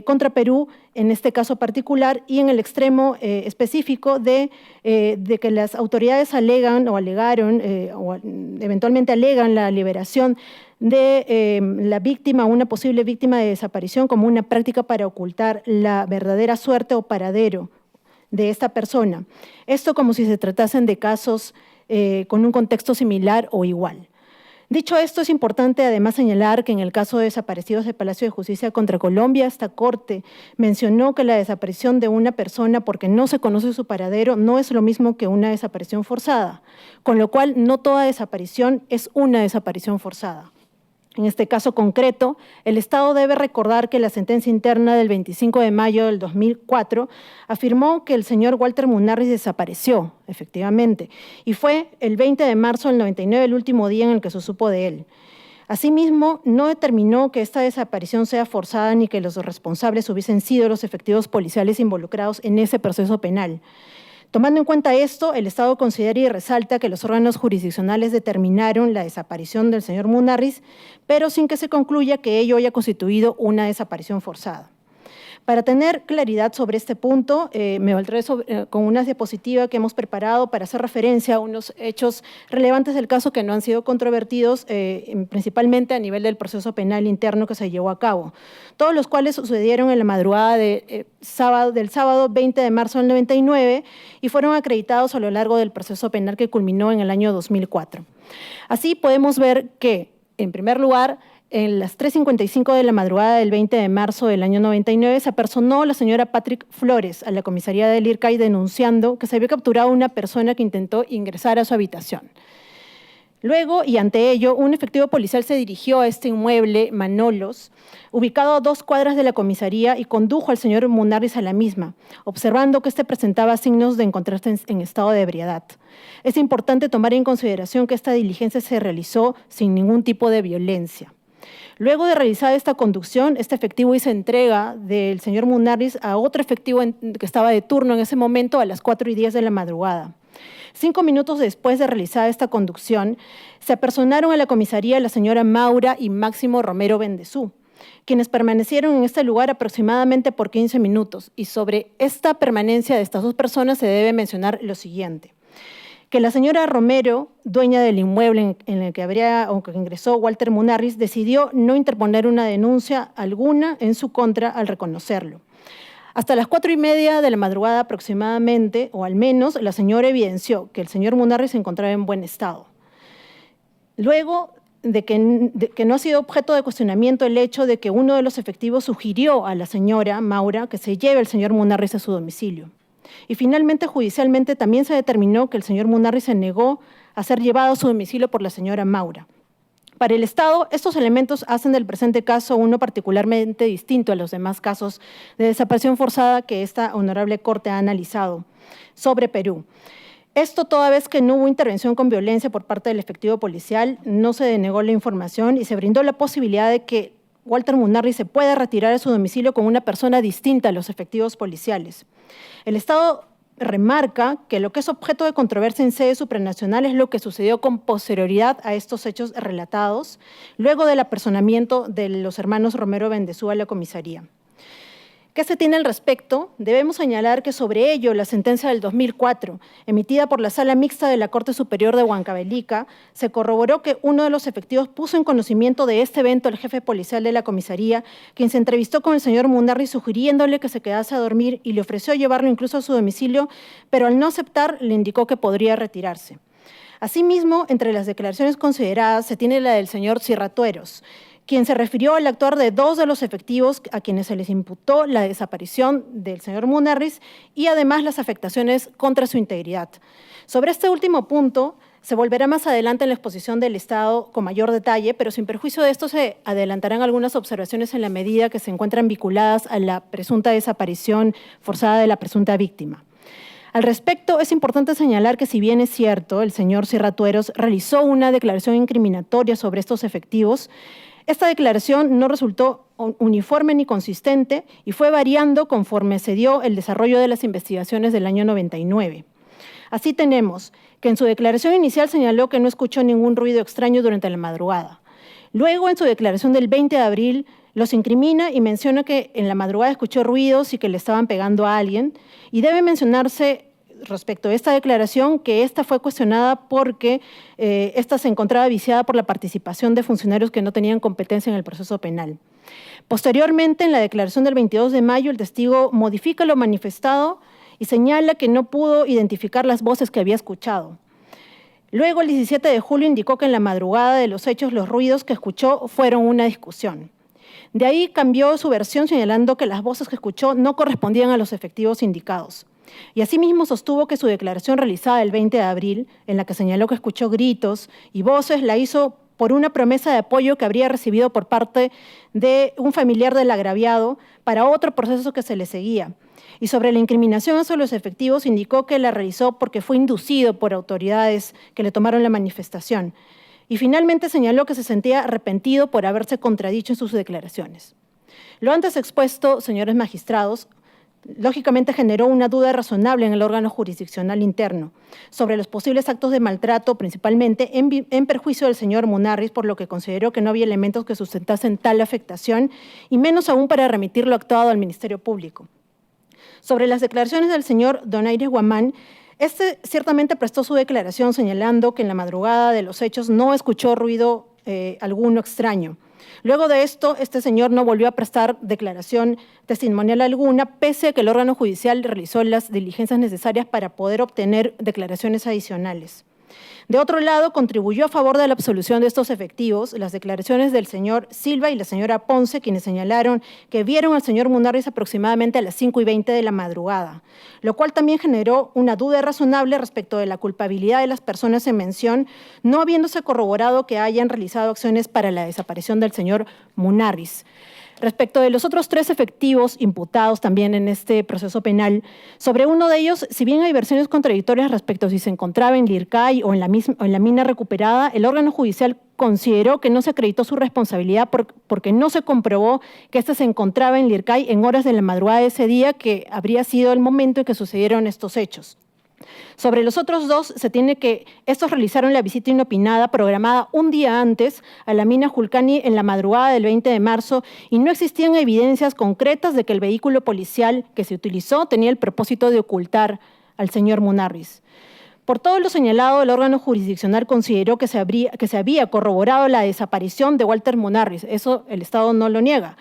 contra Perú, en este caso particular, y en el extremo específico de que las autoridades alegan o alegaron o eventualmente alegan la liberación de la víctima, una posible víctima de desaparición, como una práctica para ocultar la verdadera suerte o paradero de esta persona. Esto como si se tratasen de casos con un contexto similar o igual. Dicho esto, es importante además señalar que en el caso de desaparecidos del Palacio de Justicia contra Colombia, esta Corte mencionó que la desaparición de una persona porque no se conoce su paradero no es lo mismo que una desaparición forzada, con lo cual no toda desaparición es una desaparición forzada. En este caso concreto, el Estado debe recordar que la sentencia interna del 25 de mayo del 2004 afirmó que el señor Walter Munarriz desapareció, efectivamente, y fue el 20 de marzo del 99 el último día en el que se supo de él. Asimismo, no determinó que esta desaparición sea forzada ni que los responsables hubiesen sido los efectivos policiales involucrados en ese proceso penal. Tomando en cuenta esto, el Estado considera y resalta que los órganos jurisdiccionales determinaron la desaparición del señor Munarriz, pero sin que se concluya que ello haya constituido una desaparición forzada. Para tener claridad sobre este punto, me valdré con una diapositiva que hemos preparado para hacer referencia a unos hechos relevantes del caso que no han sido controvertidos, principalmente a nivel del proceso penal interno que se llevó a cabo, todos los cuales sucedieron en la madrugada del sábado 20 de marzo del 99 y fueron acreditados a lo largo del proceso penal que culminó en el año 2004. Así podemos ver que, en primer lugar, en las 3:55 de la madrugada del 20 de marzo del año 99 se apersonó la señora Patrick Flores a la comisaría del IRCAI denunciando que se había capturado una persona que intentó ingresar a su habitación. Luego, y ante ello, un efectivo policial se dirigió a este inmueble, Manolos, ubicado a 2 cuadras de la comisaría, y condujo al señor Munarriz a la misma, observando que éste presentaba signos de encontrarse en estado de ebriedad. Es importante tomar en consideración que esta diligencia se realizó sin ningún tipo de violencia. Luego de realizar esta conducción, este efectivo hizo entrega del señor Munarriz a otro efectivo que estaba de turno en ese momento a las 4:10 de la madrugada. 5 minutos después de realizar esta conducción, se apersonaron a la comisaría la señora Maura y Máximo Romero Bendezú, quienes permanecieron en este lugar aproximadamente por 15 minutos. Y sobre esta permanencia de estas 2 personas se debe mencionar lo siguiente: que la señora Romero, dueña del inmueble en el que ingresó Walter Munarriz, decidió no interponer una denuncia alguna en su contra al reconocerlo. Hasta las 4:30 de la madrugada aproximadamente, o al menos, la señora evidenció que el señor Munarriz se encontraba en buen estado. Luego de que no ha sido objeto de cuestionamiento el hecho de que uno de los efectivos sugirió a la señora Maura que se lleve al señor Munarriz a su domicilio. Y finalmente, judicialmente, también se determinó que el señor Munarriz se negó a ser llevado a su domicilio por la señora Maura. Para el Estado, estos elementos hacen del presente caso uno particularmente distinto a los demás casos de desaparición forzada que esta honorable Corte ha analizado sobre Perú. Esto toda vez que no hubo intervención con violencia por parte del efectivo policial, no se denegó la información y se brindó la posibilidad de que Walter Munarriz se pueda retirar a su domicilio con una persona distinta a los efectivos policiales. El Estado remarca que lo que es objeto de controversia en sede supranacional es lo que sucedió con posterioridad a estos hechos relatados, luego del apersonamiento de los hermanos Romero Bendezú a la comisaría. ¿Qué se tiene al respecto? Debemos señalar que sobre ello la sentencia del 2004, emitida por la Sala Mixta de la Corte Superior de Huancavelica, se corroboró que uno de los efectivos puso en conocimiento de este evento al jefe policial de la comisaría, quien se entrevistó con el señor Munarriz sugiriéndole que se quedase a dormir y le ofreció llevarlo incluso a su domicilio, pero al no aceptar le indicó que podría retirarse. Asimismo, entre las declaraciones consideradas se tiene la del señor Cirratueros, quien se refirió al actuar de 2 de los efectivos a quienes se les imputó la desaparición del señor Munarriz y además las afectaciones contra su integridad. Sobre este último punto se volverá más adelante en la exposición del Estado con mayor detalle, pero sin perjuicio de esto se adelantarán algunas observaciones en la medida que se encuentran vinculadas a la presunta desaparición forzada de la presunta víctima. Al respecto, es importante señalar que si bien es cierto, el señor Cirratueros realizó una declaración incriminatoria sobre estos efectivos, esta declaración no resultó uniforme ni consistente y fue variando conforme se dio el desarrollo de las investigaciones del año 99. Así tenemos que en su declaración inicial señaló que no escuchó ningún ruido extraño durante la madrugada. Luego, en su declaración del 20 de abril, los incrimina y menciona que en la madrugada escuchó ruidos y que le estaban pegando a alguien. Y debe mencionarse respecto a esta declaración que esta fue cuestionada porque esta se encontraba viciada por la participación de funcionarios que no tenían competencia en el proceso penal. Posteriormente, en la declaración del 22 de mayo, el testigo modifica lo manifestado y señala que no pudo identificar las voces que había escuchado. Luego, el 17 de julio, indicó que en la madrugada de los hechos los ruidos que escuchó fueron una discusión. De ahí cambió su versión señalando que las voces que escuchó no correspondían a los efectivos indicados. Y asimismo sostuvo que su declaración realizada el 20 de abril, en la que señaló que escuchó gritos y voces, la hizo por una promesa de apoyo que habría recibido por parte de un familiar del agraviado para otro proceso que se le seguía. Y sobre la incriminación hacia los efectivos, indicó que la realizó porque fue inducido por autoridades que le tomaron la manifestación. Y finalmente señaló que se sentía arrepentido por haberse contradicho en sus declaraciones. Lo antes expuesto, señores magistrados, lógicamente generó una duda razonable en el órgano jurisdiccional interno sobre los posibles actos de maltrato, principalmente en perjuicio del señor Munarriz, por lo que consideró que no había elementos que sustentasen tal afectación y menos aún para remitir lo actuado al Ministerio Público. Sobre las declaraciones del señor Donaires Guamán, este ciertamente prestó su declaración señalando que en la madrugada de los hechos no escuchó ruido alguno extraño. Luego de esto, este señor no volvió a prestar declaración testimonial alguna, pese a que el órgano judicial realizó las diligencias necesarias para poder obtener declaraciones adicionales. De otro lado, contribuyó a favor de la absolución de estos efectivos las declaraciones del señor Silva y la señora Ponce, quienes señalaron que vieron al señor Munarriz aproximadamente a las 5:20 de la madrugada, lo cual también generó una duda razonable respecto de la culpabilidad de las personas en mención, no habiéndose corroborado que hayan realizado acciones para la desaparición del señor Munarriz. Respecto de los otros 3 efectivos imputados también en este proceso penal, sobre uno de ellos, si bien hay versiones contradictorias respecto a si se encontraba en Lircay o en la mina recuperada, el órgano judicial consideró que no se acreditó su responsabilidad porque no se comprobó que éste se encontraba en Lircay en horas de la madrugada de ese día, que habría sido el momento en que sucedieron estos hechos. Sobre los otros 2, se tiene que estos realizaron la visita inopinada programada un día antes a la mina Julcani en la madrugada del 20 de marzo y no existían evidencias concretas de que el vehículo policial que se utilizó tenía el propósito de ocultar al señor Munarriz. Por todo lo señalado, el órgano jurisdiccional consideró que se había corroborado la desaparición de Walter Munarriz. Eso el Estado no lo niega.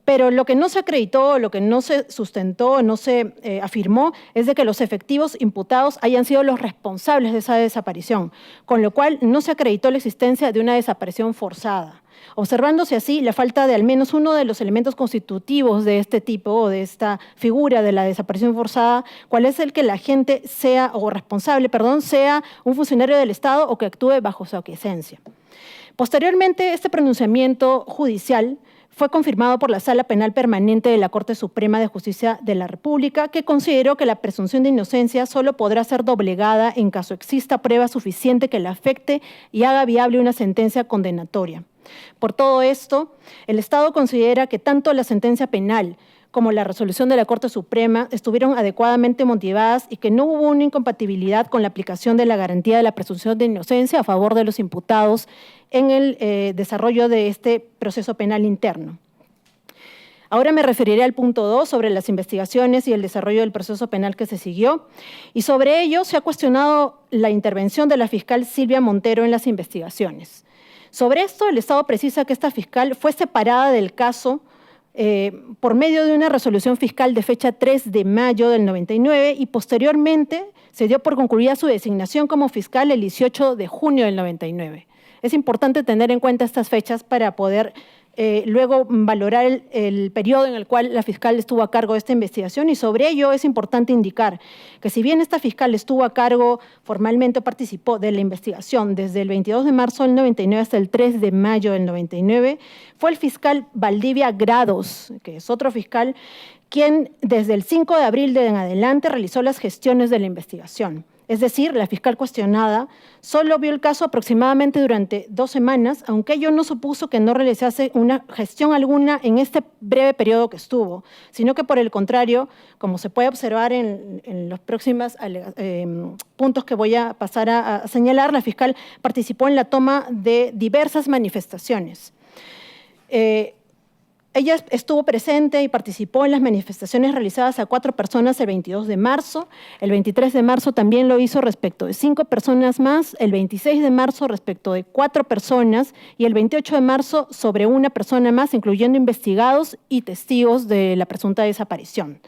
Pero lo que no se acreditó, lo que no se sustentó, no se afirmó, es de que los efectivos imputados hayan sido los responsables de esa desaparición, con lo cual no se acreditó la existencia de una desaparición forzada, observándose así la falta de al menos uno de los elementos constitutivos de este tipo o de esta figura de la desaparición forzada, cuál es el que la agente sea, o responsable, perdón, sea un funcionario del Estado o que actúe bajo su aquiescencia. Posteriormente, este pronunciamiento judicial fue confirmado por la Sala Penal Permanente de la Corte Suprema de Justicia de la República, que consideró que la presunción de inocencia solo podrá ser doblegada en caso exista prueba suficiente que la afecte y haga viable una sentencia condenatoria. Por todo esto, el Estado considera que tanto la sentencia penal como la resolución de la Corte Suprema estuvieron adecuadamente motivadas y que no hubo una incompatibilidad con la aplicación de la garantía de la presunción de inocencia a favor de los imputados en el desarrollo de este proceso penal interno. Ahora me referiré al punto 2 sobre las investigaciones y el desarrollo del proceso penal que se siguió, y sobre ello se ha cuestionado la intervención de la fiscal Silvia Montero en las investigaciones. Sobre esto, el Estado precisa que esta fiscal fue separada del caso por medio de una resolución fiscal de fecha 3 de mayo del 99 y posteriormente se dio por concluida su designación como fiscal el 18 de junio del 99. Es importante tener en cuenta estas fechas para poder luego valorar el periodo en el cual la fiscal estuvo a cargo de esta investigación, y sobre ello es importante indicar que si bien esta fiscal estuvo a cargo formalmente, participó de la investigación desde el 22 de marzo del 99 hasta el 3 de mayo del 99, fue el fiscal Valdivia Grados, que es otro fiscal, quien desde el 5 de abril en adelante realizó las gestiones de la investigación. Es decir, la fiscal cuestionada solo vio el caso aproximadamente durante 2 semanas, aunque ello no supuso que no realizase una gestión alguna en este breve periodo que estuvo, sino que por el contrario, como se puede observar en los próximos puntos que voy a pasar a señalar, la fiscal participó en la toma de diversas manifestaciones. Ella estuvo presente y participó en las manifestaciones realizadas a 4 personas el 22 de marzo, el 23 de marzo también lo hizo respecto de 5 personas más, el 26 de marzo respecto de 4 personas y el 28 de marzo sobre 1 persona más, incluyendo investigados y testigos de la presunta desaparición.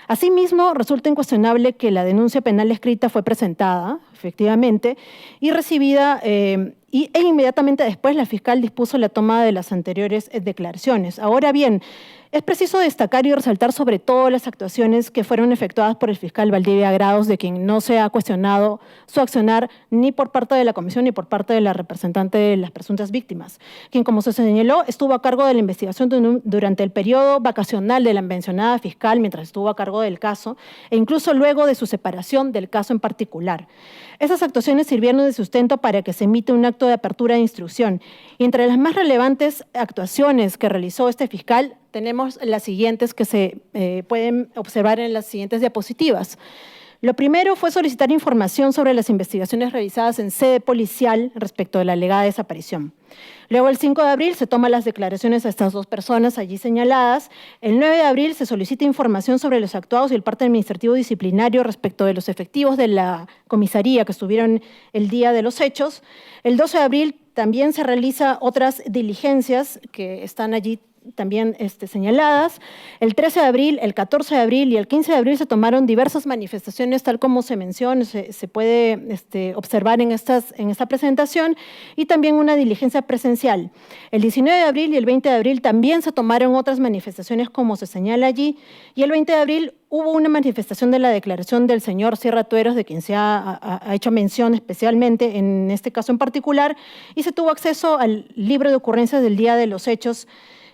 Asimismo, resulta incuestionable que la denuncia penal escrita fue presentada, efectivamente, y recibida, e inmediatamente después la fiscal dispuso la toma de las anteriores declaraciones. Ahora bien, es preciso destacar y resaltar sobre todo las actuaciones que fueron efectuadas por el fiscal Valdivia Grados, de quien no se ha cuestionado su accionar ni por parte de la comisión ni por parte de la representante de las presuntas víctimas, quien, como se señaló, estuvo a cargo de la investigación durante el periodo vacacional de la mencionada fiscal mientras estuvo a cargo del caso e incluso luego de su separación del caso en particular. Esas actuaciones sirvieron de sustento para que se emite un acto de apertura de instrucción y entre las más relevantes actuaciones que realizó este fiscal tenemos las siguientes que se pueden observar en las siguientes diapositivas. Lo primero fue solicitar información sobre las investigaciones realizadas en sede policial respecto de la alegada desaparición. Luego, el 5 de abril, se toman las declaraciones a estas dos personas allí señaladas. El 9 de abril se solicita información sobre los actuados y el parte administrativo disciplinario respecto de los efectivos de la comisaría que estuvieron el día de los hechos. El 12 de abril también se realiza otras diligencias que están allí también señaladas. El 13 de abril, el 14 de abril y el 15 de abril se tomaron diversas manifestaciones, tal como se menciona, se puede observar en esta presentación, y también una diligencia presencial. El 19 de abril y el 20 de abril también se tomaron otras manifestaciones, como se señala allí, y el 20 de abril hubo una manifestación de la declaración del señor Sierra Tueros, de quien se ha hecho mención especialmente en este caso en particular, y se tuvo acceso al libro de ocurrencias del día de los hechos,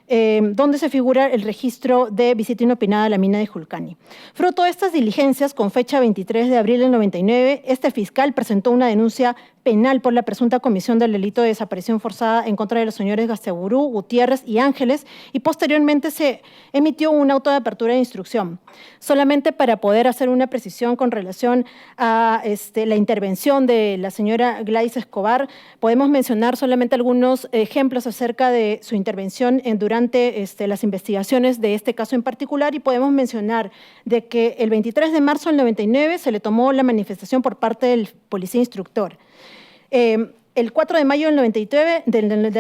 donde se figura el registro de visita inopinada a la mina de Julcani. Fruto de estas diligencias, con fecha 23 de abril del 99, este fiscal presentó una denuncia penal por la presunta comisión del delito de desaparición forzada en contra de los señores Gasteburú, Gutiérrez y Ángeles, y posteriormente se emitió un auto de apertura de instrucción. Solamente para poder hacer una precisión con relación a la intervención de la señora Gladys Escobar, podemos mencionar solamente algunos ejemplos acerca de su intervención durante las investigaciones de este caso en particular, y podemos mencionar de que el 23 de marzo del 99 se le tomó la manifestación por parte del policía instructor. El 4 de mayo del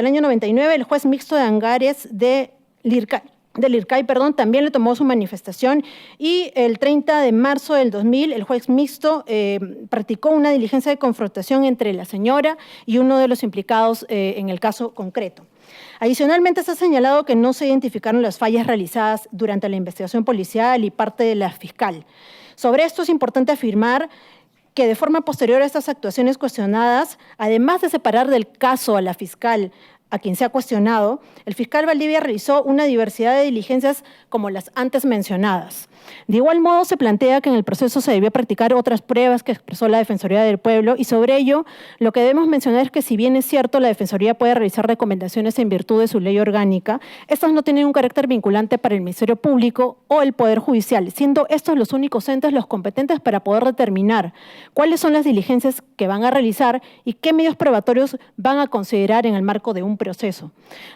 año 99, el juez mixto de Angares del IRCAI, también le tomó su manifestación, y el 30 de marzo del 2000 el juez mixto practicó una diligencia de confrontación entre la señora y uno de los implicados en el caso concreto. Adicionalmente, se ha señalado que no se identificaron las fallas realizadas durante la investigación policial y parte de la fiscal. Sobre esto es importante afirmar que de forma posterior a estas actuaciones cuestionadas, además de separar del caso a la fiscal a quien se ha cuestionado, el fiscal Valdivia realizó una diversidad de diligencias como las antes mencionadas. De igual modo, se plantea que en el proceso se debió practicar otras pruebas que expresó la Defensoría del Pueblo, y sobre ello lo que debemos mencionar es que, si bien es cierto la Defensoría puede realizar recomendaciones en virtud de su ley orgánica, estas no tienen un carácter vinculante para el Ministerio Público o el Poder Judicial, siendo estos los únicos entes los competentes para poder determinar cuáles son las diligencias que van a realizar y qué medios probatorios van a considerar en el marco de un proceso.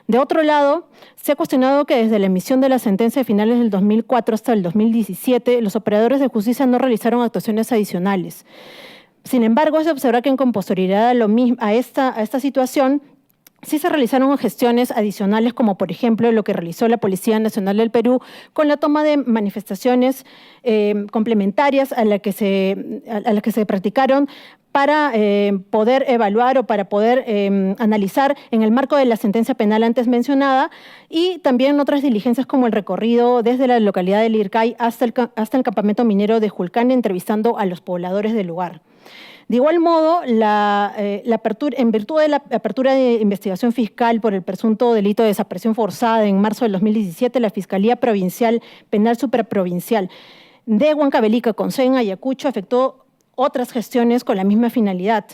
De otro lado, se ha cuestionado que desde la emisión de la sentencia de finales del 2004 hasta el 2017, los operadores de justicia no realizaron actuaciones adicionales. Sin embargo, se observa que en con posterioridad a esta situación, sí se realizaron gestiones adicionales, como por ejemplo lo que realizó la Policía Nacional del Perú con la toma de manifestaciones complementarias a las que se practicaron para poder evaluar o para poder analizar en el marco de la sentencia penal antes mencionada, y también otras diligencias como el recorrido desde la localidad del IRCAI hasta el campamento minero de Julcani, entrevistando a los pobladores del lugar. De igual modo, en virtud de la apertura de investigación fiscal por el presunto delito de desaparición forzada en marzo del 2017, la Fiscalía Provincial Penal Superprovincial de Huancavelica, con sede en Ayacucho, efectuó otras gestiones con la misma finalidad.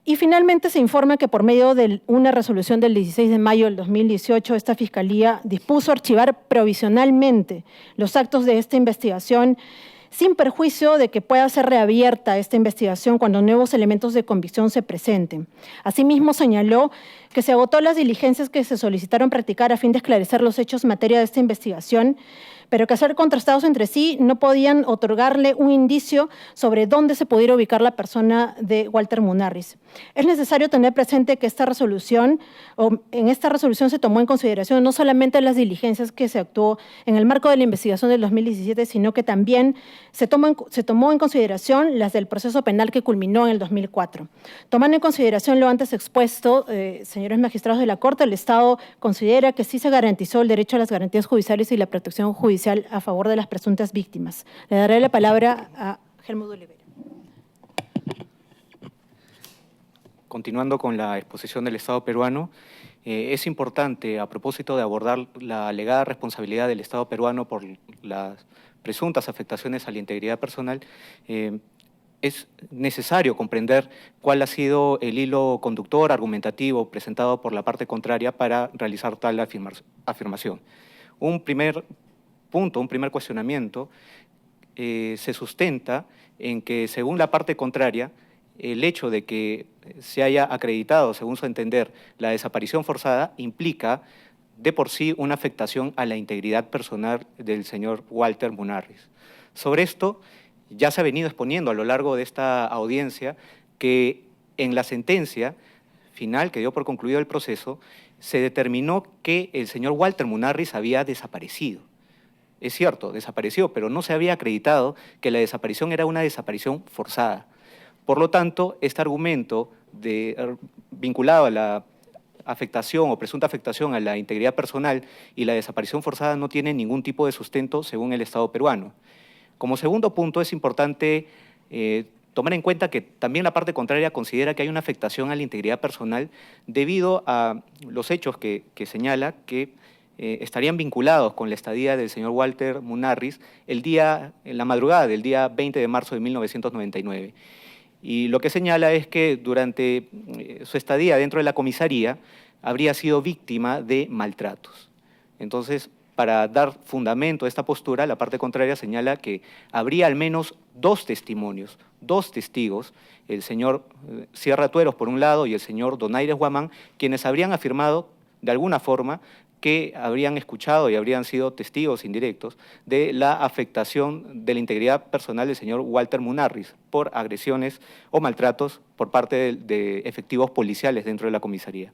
Y finalmente se informa que por medio de una resolución del 16 de mayo del 2018, esta Fiscalía dispuso archivar provisionalmente los actos de esta investigación, sin perjuicio de que pueda ser reabierta esta investigación cuando nuevos elementos de convicción se presenten. Asimismo, señaló que se agotó las diligencias que se solicitaron practicar a fin de esclarecer los hechos en materia de esta investigación, pero que, al ser contrastados entre sí, no podían otorgarle un indicio sobre dónde se pudiera ubicar la persona de Walter Munarriz. Es necesario tener presente que en esta resolución se tomó en consideración no solamente las diligencias que se actuó en el marco de la investigación del 2017, sino que también se tomó en consideración las del proceso penal que culminó en el 2004. Tomando en consideración lo antes expuesto, señores magistrados de la Corte, el Estado considera que sí se garantizó el derecho a las garantías judiciales y la protección judicial a favor de las presuntas víctimas. Le daré la palabra a Helmut Olivera. Continuando con la exposición del Estado peruano, es importante, a propósito de abordar la alegada responsabilidad del Estado peruano por las presuntas afectaciones a la integridad personal, es necesario comprender cuál ha sido el hilo conductor argumentativo presentado por la parte contraria para realizar tal afirmación. Un primer punto, un primer cuestionamiento, se sustenta en que, según la parte contraria, el hecho de que se haya acreditado, según su entender, la desaparición forzada implica de por sí una afectación a la integridad personal del señor Walter Munarriz. Sobre esto ya se ha venido exponiendo a lo largo de esta audiencia que en la sentencia final que dio por concluido el proceso se determinó que el señor Walter Munarriz había desaparecido. Es cierto, desapareció, pero no se había acreditado que la desaparición era una desaparición forzada. Por lo tanto, este argumento vinculado a la afectación o presunta afectación a la integridad personal y la desaparición forzada no tiene ningún tipo de sustento según el Estado peruano. Como segundo punto, es importante tomar en cuenta que también la parte contraria considera que hay una afectación a la integridad personal debido a los hechos que señala que estarían vinculados con la estadía del señor Walter Munarriz en la madrugada del día 20 de marzo de 1999. Y lo que señala es que durante su estadía dentro de la comisaría habría sido víctima de maltratos. Entonces, para dar fundamento a esta postura, la parte contraria señala que habría al menos dos testimonios, dos testigos, el señor Sierra Tueros por un lado y el señor Donaires Guamán, quienes habrían afirmado de alguna forma que habrían escuchado y habrían sido testigos indirectos de la afectación de la integridad personal del señor Walter Munarriz por agresiones o maltratos por parte de efectivos policiales dentro de la comisaría.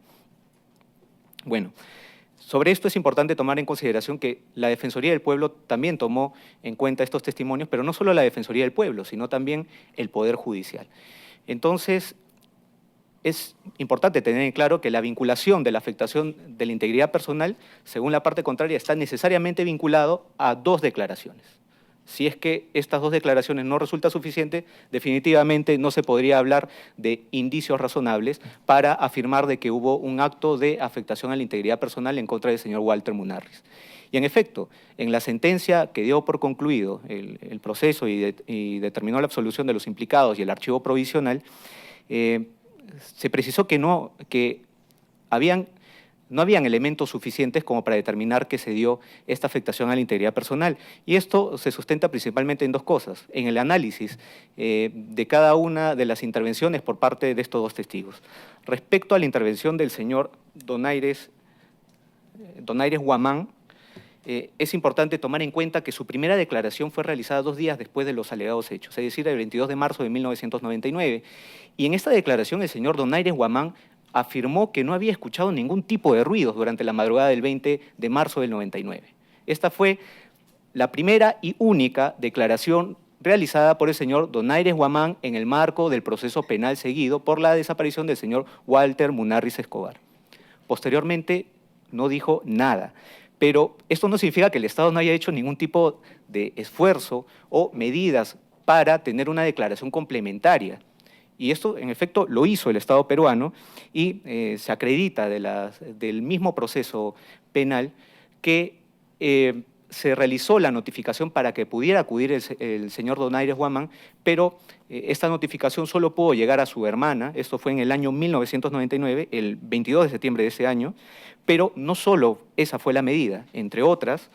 Bueno, sobre esto es importante tomar en consideración que la Defensoría del Pueblo también tomó en cuenta estos testimonios, pero no solo la Defensoría del Pueblo, sino también el Poder Judicial. Entonces, es importante tener en claro que la vinculación de la afectación de la integridad personal, según la parte contraria, está necesariamente vinculado a dos declaraciones. Si es que estas dos declaraciones no resultan suficientes, definitivamente no se podría hablar de indicios razonables para afirmar de que hubo un acto de afectación a la integridad personal en contra del señor Walter Munarriz. Y en efecto, en la sentencia que dio por concluido el proceso y determinó la absolución de los implicados y el archivo provisional, se precisó que no habían elementos suficientes como para determinar que se dio esta afectación a la integridad personal. Y esto se sustenta principalmente en dos cosas: en el análisis de cada una de las intervenciones por parte de estos dos testigos. Respecto a la intervención del señor Donaires Guamán, es importante tomar en cuenta que su primera declaración fue realizada 2 días después de los alegados hechos, es decir, el 22 de marzo de 1999. Y en esta declaración el señor Donaires Guamán afirmó que no había escuchado ningún tipo de ruidos durante la madrugada del 20 de marzo del 99. Esta fue la primera y única declaración realizada por el señor Donaires Guamán en el marco del proceso penal seguido por la desaparición del señor Walter Munarriz Escobar. Posteriormente no dijo nada. Pero esto no significa que el Estado no haya hecho ningún tipo de esfuerzo o medidas para tener una declaración complementaria. Y esto, en efecto, lo hizo el Estado peruano y se acredita del mismo proceso penal que se realizó la notificación para que pudiera acudir el señor Donaires Guamán, pero esta notificación solo pudo llegar a su hermana. Esto fue en el año 1999, el 22 de septiembre de ese año, pero no solo esa fue la medida. Entre otras,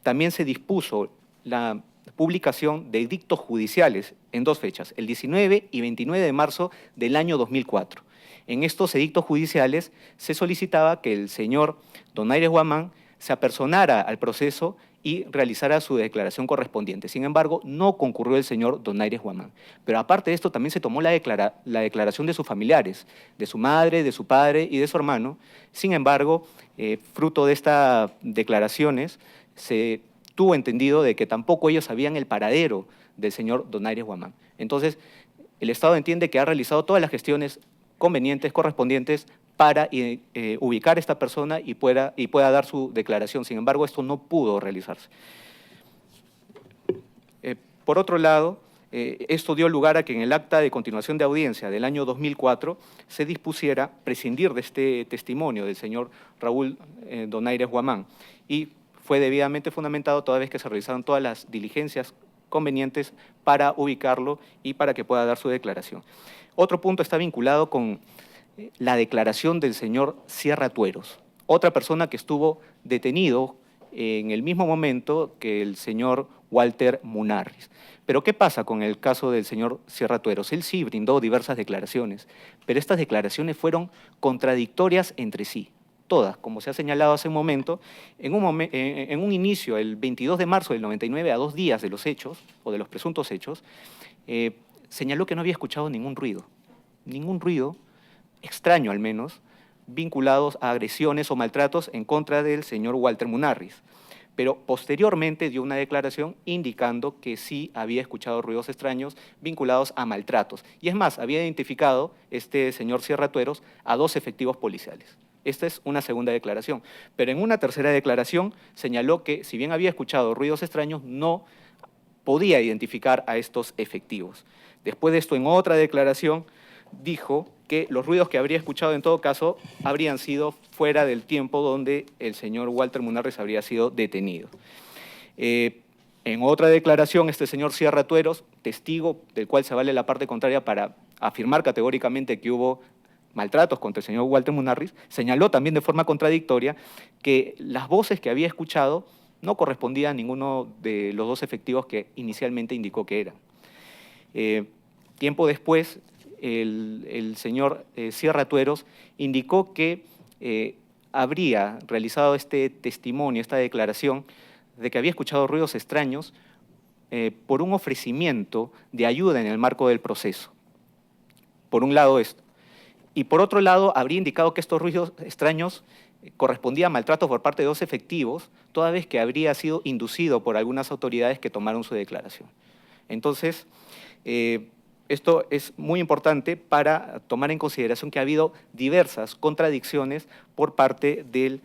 también se dispuso la publicación de edictos judiciales en 2 fechas, el 19 y 29 de marzo del año 2004. En estos edictos judiciales se solicitaba que el señor Donaires Guamán se apersonara al proceso y realizara su declaración correspondiente. Sin embargo, no concurrió el señor Donaires Guamán. Pero aparte de esto, también se tomó la declaración de sus familiares, de su madre, de su padre y de su hermano. Sin embargo, fruto de estas declaraciones, se tuvo entendido de que tampoco ellos sabían el paradero del señor Donaires Guamán. Entonces, el Estado entiende que ha realizado todas las gestiones convenientes, correspondientes, para ubicar a esta persona y pueda dar su declaración. Sin embargo, esto no pudo realizarse. Por otro lado, esto dio lugar a que en el acta de continuación de audiencia del año 2004 se dispusiera prescindir de este testimonio del señor Raúl Donaires Guamán, y fue debidamente fundamentado toda vez que se realizaron todas las diligencias convenientes para ubicarlo y para que pueda dar su declaración. Otro punto está vinculado con la declaración del señor Sierra Tueros, otra persona que estuvo detenido en el mismo momento que el señor Walter Munarriz. Pero ¿qué pasa con el caso del señor Sierra Tueros? Él sí brindó diversas declaraciones, pero estas declaraciones fueron contradictorias entre sí. Todas, como se ha señalado hace un momento, en un inicio, el 22 de marzo del 99, a 2 días de los hechos, o de los presuntos hechos, señaló que no había escuchado ningún ruido, extraño al menos, vinculados a agresiones o maltratos en contra del señor Walter Munarriz. Pero posteriormente dio una declaración indicando que sí había escuchado ruidos extraños vinculados a maltratos. Y es más, había identificado este señor Sierra Tueros a 2 efectivos policiales. Esta es una segunda declaración. Pero en una tercera declaración señaló que, si bien había escuchado ruidos extraños, no podía identificar a estos efectivos. Después de esto, en otra declaración, dijo que los ruidos que habría escuchado en todo caso habrían sido fuera del tiempo donde el señor Walter Munarriz habría sido detenido. En otra declaración, este señor Sierra Tueros, testigo del cual se vale la parte contraria para afirmar categóricamente que hubo maltratos contra el señor Walter Munarriz, señaló también de forma contradictoria que las voces que había escuchado no correspondían a ninguno de los 2 efectivos que inicialmente indicó que eran. Tiempo después, el señor Sierra Tueros indicó que habría realizado este testimonio, esta declaración, de que había escuchado ruidos extraños por un ofrecimiento de ayuda en el marco del proceso. Por un lado esto. Y por otro lado, habría indicado que estos ruidos extraños correspondían a maltratos por parte de 2 efectivos, toda vez que habría sido inducido por algunas autoridades que tomaron su declaración. Entonces, esto es muy importante para tomar en consideración que ha habido diversas contradicciones por parte del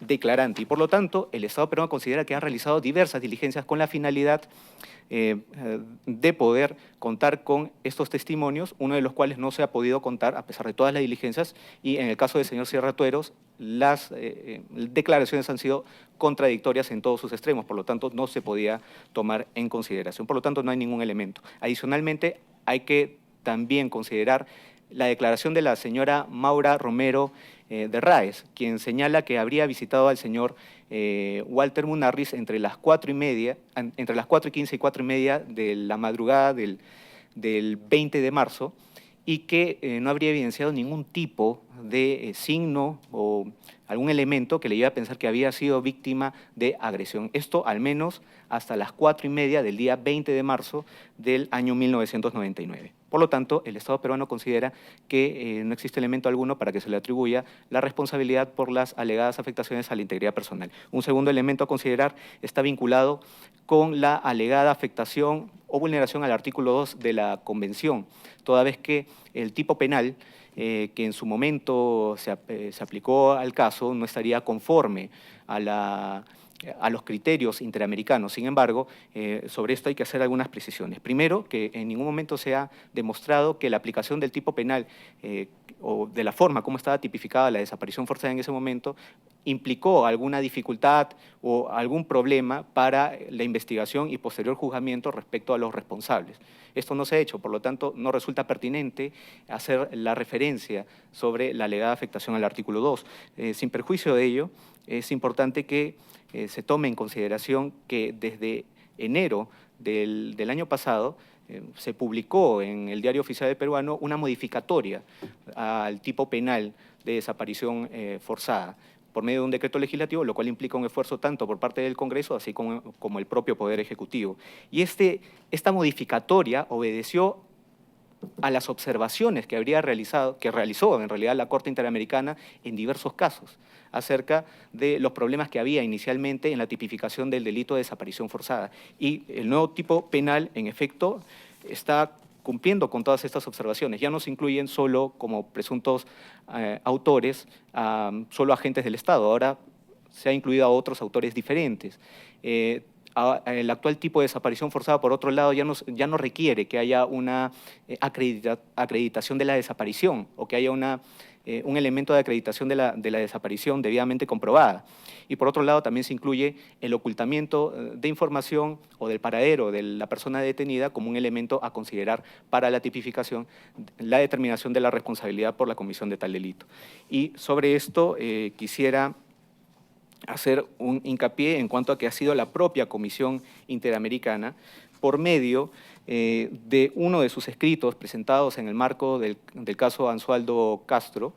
declarante y, por lo tanto, el Estado peruano considera que ha realizado diversas diligencias con la finalidad de poder contar con estos testimonios, uno de los cuales no se ha podido contar a pesar de todas las diligencias, y en el caso del señor Sierra Tueros, las declaraciones han sido contradictorias en todos sus extremos, por lo tanto no se podía tomar en consideración, por lo tanto no hay ningún elemento. Adicionalmente, hay que también considerar la declaración de la señora Maura Romero de Raez, quien señala que habría visitado al señor Walter Munarriz entre las 4:15 y 4:30 de la madrugada del 20 de marzo y que no habría evidenciado ningún tipo de signo o algún elemento que le lleve a pensar que había sido víctima de agresión. Esto al menos hasta las 4:30 del día 20 de marzo del año 1999. Por lo tanto, el Estado peruano considera que no existe elemento alguno para que se le atribuya la responsabilidad por las alegadas afectaciones a la integridad personal. Un segundo elemento a considerar está vinculado con la alegada afectación o vulneración al artículo 2 de la Convención, toda vez que el tipo penal que en su momento se aplicó al caso no estaría conforme a los criterios interamericanos. Sin embargo, sobre esto hay que hacer algunas precisiones. Primero, que en ningún momento se ha demostrado que la aplicación del tipo penal o de la forma como estaba tipificada la desaparición forzada en ese momento implicó alguna dificultad o algún problema para la investigación y posterior juzgamiento respecto a los responsables. Esto no se ha hecho, por lo tanto, no resulta pertinente hacer la referencia sobre la alegada afectación al artículo 2. Sin perjuicio de ello, es importante que se tome en consideración que desde enero del año pasado se publicó en el Diario Oficial Peruano una modificatoria al tipo penal de desaparición forzada por medio de un decreto legislativo, lo cual implica un esfuerzo tanto por parte del Congreso así como el propio Poder Ejecutivo. Y esta modificatoria obedeció a las observaciones que realizó en realidad la Corte Interamericana en diversos casos acerca de los problemas que había inicialmente en la tipificación del delito de desaparición forzada. Y el nuevo tipo penal, en efecto, está cumpliendo con todas estas observaciones. Ya no se incluyen solo como presuntos autores, solo agentes del Estado, ahora se ha incluido a otros autores diferentes. El actual tipo de desaparición forzada, por otro lado, ya no requiere que haya una acreditación de la desaparición o que haya un elemento de acreditación de la desaparición debidamente comprobada. Y por otro lado, también se incluye el ocultamiento de información o del paradero de la persona detenida como un elemento a considerar para la tipificación, la determinación de la responsabilidad por la comisión de tal delito. Y sobre esto quisiera hacer un hincapié en cuanto a que ha sido la propia Comisión Interamericana, por medio de uno de sus escritos presentados en el marco del caso Ansualdo Castro,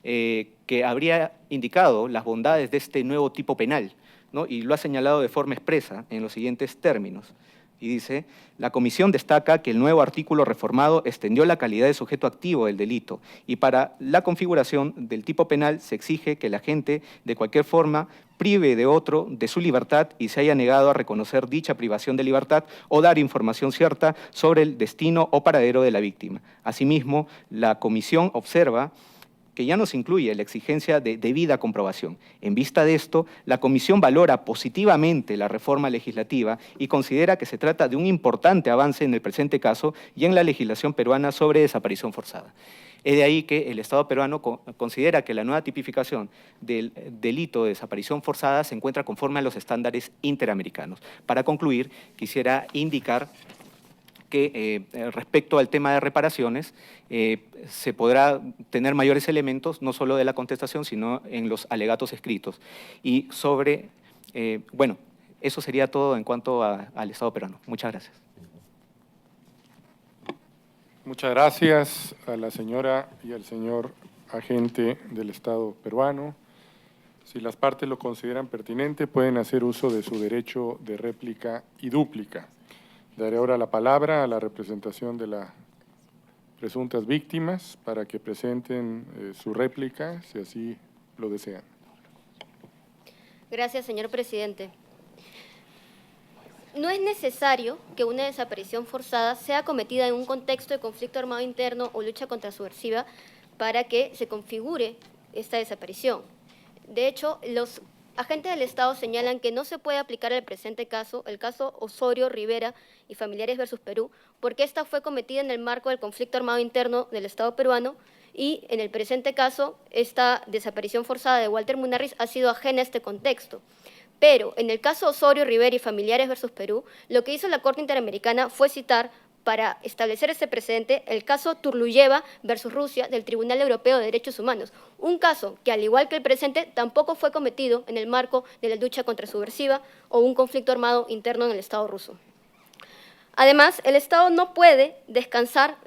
que habría indicado las bondades de este nuevo tipo penal, ¿no? Y lo ha señalado de forma expresa en los siguientes términos. Y dice, la Comisión destaca que el nuevo artículo reformado extendió la calidad de sujeto activo del delito y para la configuración del tipo penal se exige que el agente de cualquier forma prive de otro de su libertad y se haya negado a reconocer dicha privación de libertad o dar información cierta sobre el destino o paradero de la víctima. Asimismo, la Comisión observa que ya no se incluye la exigencia de debida comprobación. En vista de esto, la Comisión valora positivamente la reforma legislativa y considera que se trata de un importante avance en el presente caso y en la legislación peruana sobre desaparición forzada. Es de ahí que el Estado peruano considera que la nueva tipificación del delito de desaparición forzada se encuentra conforme a los estándares interamericanos. Para concluir, quisiera indicar que respecto al tema de reparaciones se podrá tener mayores elementos, no solo de la contestación, sino en los alegatos escritos. Y sobre, bueno, eso sería todo en cuanto al Estado peruano. Muchas gracias. Muchas gracias a la señora y al señor agente del Estado peruano. Si las partes lo consideran pertinente, pueden hacer uso de su derecho de réplica y dúplica. Daré ahora la palabra a la representación de las presuntas víctimas para que presenten su réplica, si así lo desean. Gracias, señor presidente. No es necesario que una desaparición forzada sea cometida en un contexto de conflicto armado interno o lucha contrasubversiva para que se configure esta desaparición. De hecho, los agentes del Estado señalan que no se puede aplicar el presente caso, el caso Osorio, Rivera y Familiares versus Perú, porque esta fue cometida en el marco del conflicto armado interno del Estado peruano y en el presente caso esta desaparición forzada de Walter Munarriz ha sido ajena a este contexto. Pero en el caso Osorio, Rivera y Familiares versus Perú, lo que hizo la Corte Interamericana fue citar para establecer ese precedente el caso Turluyeva versus Rusia del Tribunal Europeo de Derechos Humanos, un caso que, al igual que el presente, tampoco fue cometido en el marco de la lucha contrasubversiva o un conflicto armado interno en el Estado ruso. Además, el Estado no puede descansar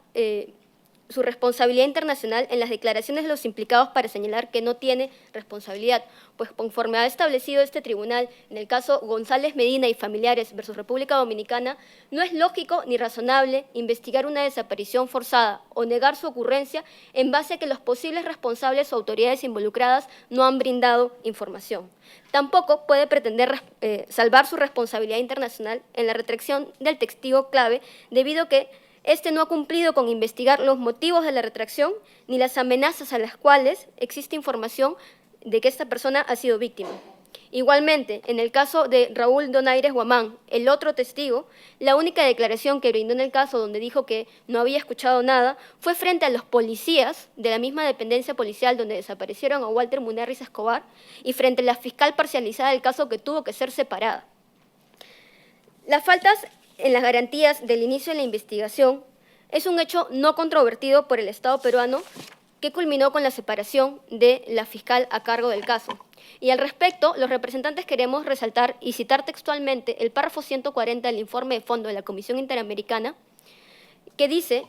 su responsabilidad internacional en las declaraciones de los implicados para señalar que no tiene responsabilidad, pues conforme ha establecido este tribunal en el caso González Medina y Familiares versus República Dominicana, no es lógico ni razonable investigar una desaparición forzada o negar su ocurrencia en base a que los posibles responsables o autoridades involucradas no han brindado información. Tampoco puede pretender salvar su responsabilidad internacional en la retracción del testigo clave, debido a que este no ha cumplido con investigar los motivos de la retracción ni las amenazas a las cuales existe información de que esta persona ha sido víctima. Igualmente, en el caso de Raúl Donaires Guamán, el otro testigo, la única declaración que brindó en el caso donde dijo que no había escuchado nada fue frente a los policías de la misma dependencia policial donde desaparecieron a Walter Munarriz Escobar y frente a la fiscal parcializada del caso que tuvo que ser separada. Las faltas en las garantías del inicio de la investigación es un hecho no controvertido por el Estado peruano que culminó con la separación de la fiscal a cargo del caso. Y al respecto, los representantes queremos resaltar y citar textualmente el párrafo 140 del informe de fondo de la Comisión Interamericana, que dice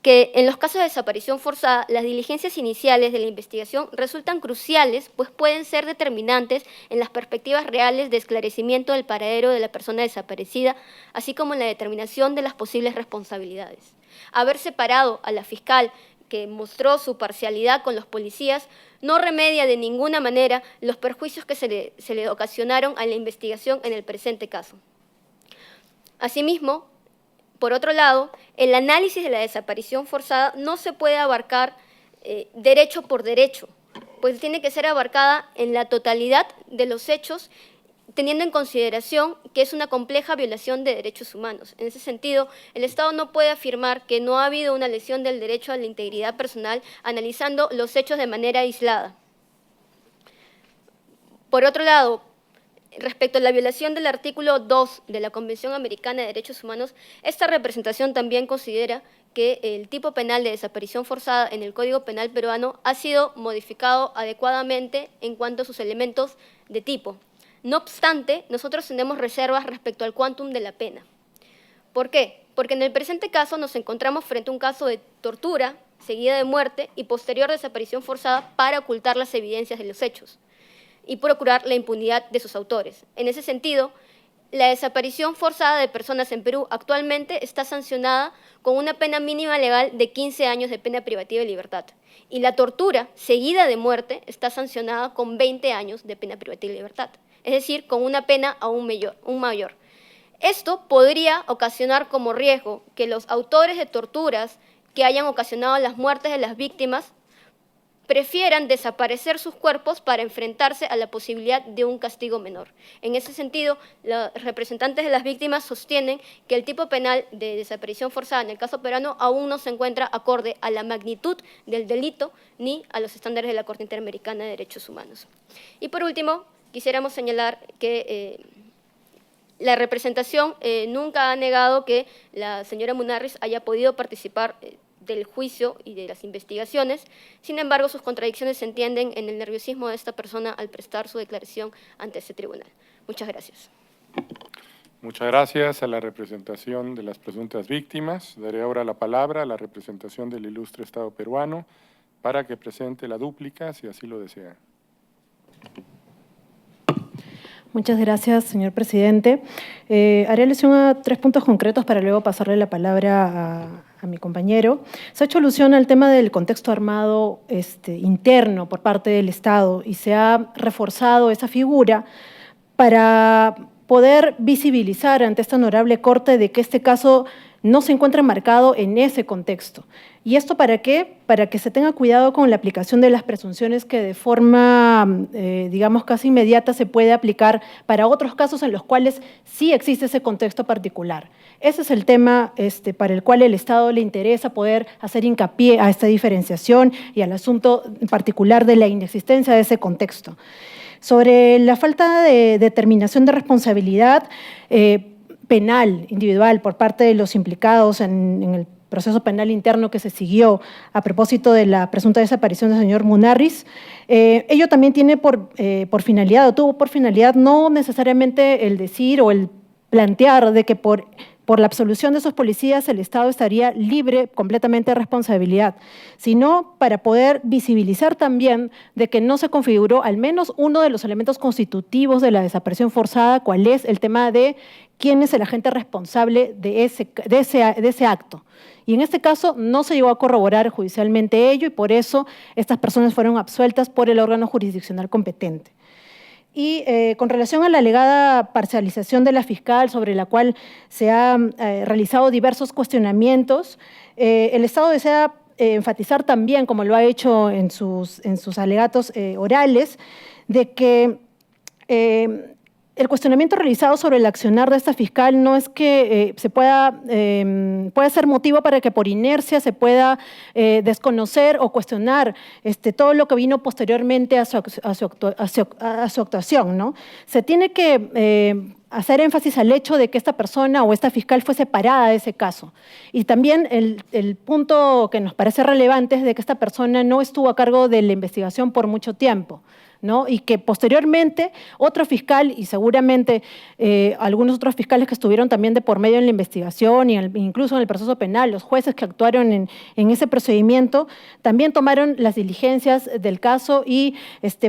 que en los casos de desaparición forzada, las diligencias iniciales de la investigación resultan cruciales, pues pueden ser determinantes en las perspectivas reales de esclarecimiento del paradero de la persona desaparecida, así como en la determinación de las posibles responsabilidades. Haber separado a la fiscal, que mostró su parcialidad con los policías, no remedia de ninguna manera los perjuicios que se le ocasionaron a la investigación en el presente caso. Asimismo, por otro lado, el análisis de la desaparición forzada no se puede abarcar derecho por derecho, pues tiene que ser abarcada en la totalidad de los hechos, teniendo en consideración que es una compleja violación de derechos humanos. En ese sentido, el Estado no puede afirmar que no ha habido una lesión del derecho a la integridad personal analizando los hechos de manera aislada. Por otro lado, Respecto a la violación del artículo 2 de la Convención Americana de Derechos Humanos, esta representación también considera que el tipo penal de desaparición forzada en el Código Penal peruano ha sido modificado adecuadamente en cuanto a sus elementos de tipo. No obstante, nosotros tenemos reservas respecto al quantum de la pena. ¿Por qué? Porque en el presente caso nos encontramos frente a un caso de tortura seguida de muerte y posterior desaparición forzada para ocultar las evidencias de los hechos y procurar la impunidad de sus autores. En ese sentido, la desaparición forzada de personas en Perú actualmente está sancionada con una pena mínima legal de 15 años de pena privativa de libertad. Y la tortura seguida de muerte está sancionada con 20 años de pena privativa de libertad. Es decir, con una pena aún mayor. Esto podría ocasionar como riesgo que los autores de torturas que hayan ocasionado las muertes de las víctimas prefieran desaparecer sus cuerpos para enfrentarse a la posibilidad de un castigo menor. En ese sentido, los representantes de las víctimas sostienen que el tipo penal de desaparición forzada en el caso peruano aún no se encuentra acorde a la magnitud del delito ni a los estándares de la Corte Interamericana de Derechos Humanos. Y por último, quisiéramos señalar que la representación nunca ha negado que la señora Munarriz haya podido participar del juicio y de las investigaciones. Sin embargo, sus contradicciones se entienden en el nerviosismo de esta persona al prestar su declaración ante este tribunal. Muchas gracias. Muchas gracias a la representación de las presuntas víctimas. Daré ahora la palabra a la representación del ilustre Estado peruano para que presente la dúplica, si así lo desea. Muchas gracias, señor presidente. Haré alusión a 3 puntos concretos para luego pasarle la palabra a mi compañero. Se ha hecho alusión al tema del contexto armado interno por parte del Estado y se ha reforzado esa figura para poder visibilizar ante esta honorable Corte de que este caso no se encuentra enmarcado en ese contexto. ¿Y esto para qué? Para que se tenga cuidado con la aplicación de las presunciones que de forma, digamos, casi inmediata se puede aplicar para otros casos en los cuales sí existe ese contexto particular. Ese es el tema para el cual el Estado le interesa poder hacer hincapié a esta diferenciación y al asunto particular de la inexistencia de ese contexto. Sobre la falta de determinación de responsabilidad penal individual por parte de los implicados en el proceso penal interno que se siguió a propósito de la presunta desaparición del señor Munarriz, ello también tiene por finalidad, o tuvo por finalidad, no necesariamente el decir o el plantear de que por la absolución de esos policías el Estado estaría libre completamente de responsabilidad, sino para poder visibilizar también de que no se configuró al menos uno de los elementos constitutivos de la desaparición forzada, cuál es el tema de quién es el agente responsable de ese acto. Y en este caso no se llegó a corroborar judicialmente ello y por eso estas personas fueron absueltas por el órgano jurisdiccional competente. Y con relación a la alegada parcialización de la fiscal, sobre la cual se han realizado diversos cuestionamientos, el Estado desea enfatizar también, como lo ha hecho en sus alegatos orales, de que el cuestionamiento realizado sobre el accionar de esta fiscal no es que puede ser motivo para que por inercia se pueda desconocer o cuestionar todo lo que vino posteriormente a su actuación, ¿no? Se tiene que hacer énfasis al hecho de que esta persona o esta fiscal fue separada de ese caso. Y también el punto que nos parece relevante es de que esta persona no estuvo a cargo de la investigación por mucho tiempo, ¿no? Y que posteriormente otro fiscal y seguramente algunos otros fiscales que estuvieron también de por medio en la investigación y incluso en el proceso penal, los jueces que actuaron en ese procedimiento, también tomaron las diligencias del caso y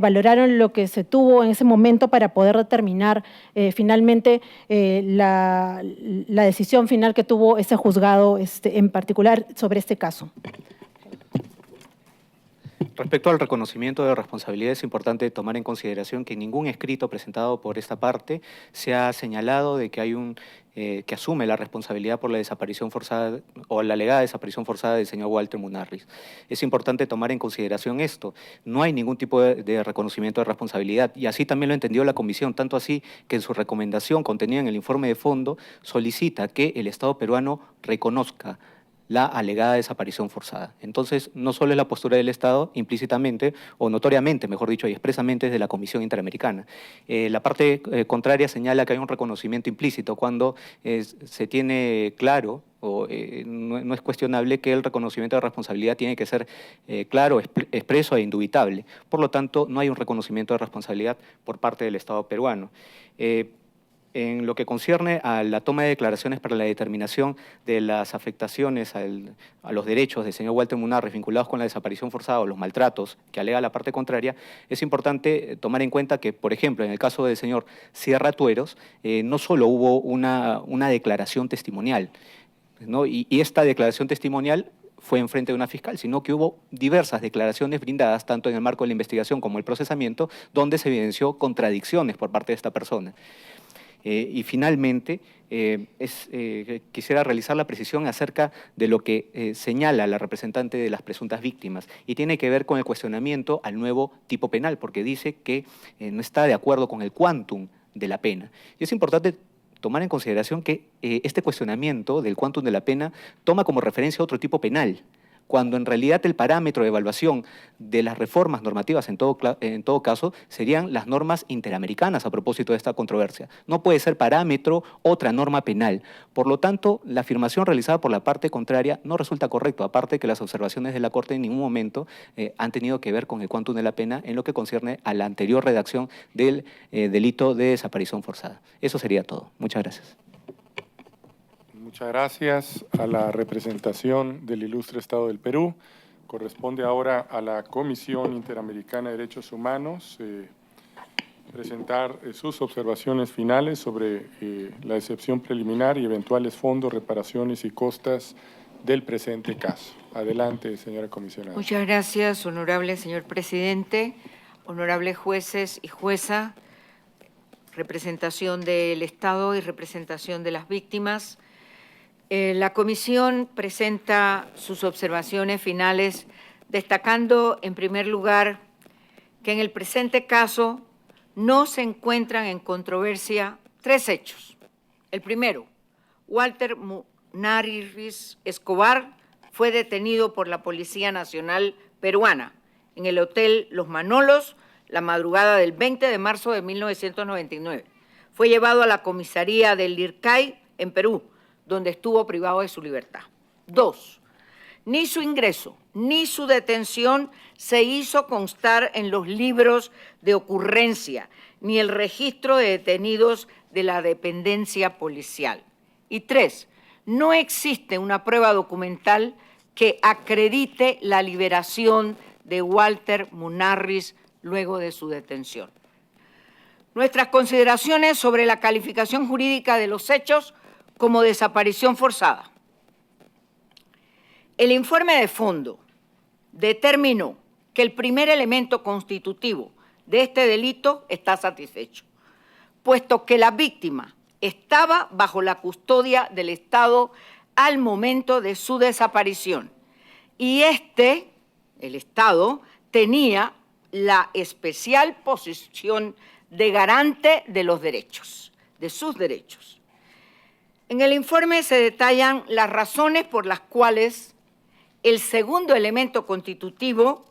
valoraron lo que se tuvo en ese momento para poder determinar finalmente la decisión final que tuvo ese juzgado en particular sobre este caso. Respecto al reconocimiento de responsabilidad, es importante tomar en consideración que en ningún escrito presentado por esta parte se ha señalado de que hay que asume la responsabilidad por la desaparición forzada o la alegada desaparición forzada del señor Walter Munarriz. Es importante tomar en consideración esto. No hay ningún tipo de reconocimiento de responsabilidad y así también lo entendió la Comisión, tanto así que en su recomendación contenida en el informe de fondo solicita que el Estado peruano reconozca la alegada desaparición forzada. Entonces, no solo es la postura del Estado, implícitamente, o notoriamente, mejor dicho, y expresamente, es de la Comisión Interamericana. La parte contraria señala que hay un reconocimiento implícito cuando se tiene claro, o no es cuestionable que el reconocimiento de responsabilidad tiene que ser claro, expreso e indubitable. Por lo tanto, no hay un reconocimiento de responsabilidad por parte del Estado peruano. En lo que concierne a la toma de declaraciones para la determinación de las afectaciones a los derechos del señor Walter Munarriz vinculados con la desaparición forzada o los maltratos que alega la parte contraria, es importante tomar en cuenta que, por ejemplo, en el caso del señor Sierra Tueros, no solo hubo una declaración testimonial, ¿no? Y esta declaración testimonial fue en frente de una fiscal, sino que hubo diversas declaraciones brindadas, tanto en el marco de la investigación como el procesamiento, donde se evidenció contradicciones por parte de esta persona. Y finalmente, quisiera realizar la precisión acerca de lo que señala la representante de las presuntas víctimas, y tiene que ver con el cuestionamiento al nuevo tipo penal, porque dice que no está de acuerdo con el quantum de la pena. Y es importante tomar en consideración que este cuestionamiento del quantum de la pena toma como referencia otro tipo penal, cuando en realidad el parámetro de evaluación de las reformas normativas en todo caso serían las normas interamericanas a propósito de esta controversia. No puede ser parámetro otra norma penal. Por lo tanto, la afirmación realizada por la parte contraria no resulta correcta, aparte que las observaciones de la Corte en ningún momento han tenido que ver con el quantum de la pena en lo que concierne a la anterior redacción del delito de desaparición forzada. Eso sería todo. Muchas gracias. Muchas gracias a la representación del ilustre Estado del Perú. Corresponde ahora a la Comisión Interamericana de Derechos Humanos presentar sus observaciones finales sobre la excepción preliminar y eventuales fondos, reparaciones y costas del presente caso. Adelante, señora comisionada. Muchas gracias, honorable señor presidente, honorables jueces y jueza, representación del Estado y representación de las víctimas. La comisión presenta sus observaciones finales destacando, en primer lugar, que en el presente caso no se encuentran en controversia tres hechos. El primero, Walter Munarriz Escobar fue detenido por la Policía Nacional Peruana en el Hotel Los Manolos la madrugada del 20 de marzo de 1999. Fue llevado a la comisaría del IRCAI en Perú, donde estuvo privado de su libertad. 2. Ni su ingreso ni su detención se hizo constar en los libros de ocurrencia, ni el registro de detenidos de la dependencia policial. Y 3. No existe una prueba documental que acredite la liberación de Walter Munarriz luego de su detención. Nuestras consideraciones sobre la calificación jurídica de los hechos como desaparición forzada. El informe de fondo determinó que el primer elemento constitutivo de este delito está satisfecho, puesto que la víctima estaba bajo la custodia del Estado al momento de su desaparición y el Estado, tenía la especial posición de garante de los derechos, de sus derechos. En el informe se detallan las razones por las cuales el segundo elemento constitutivo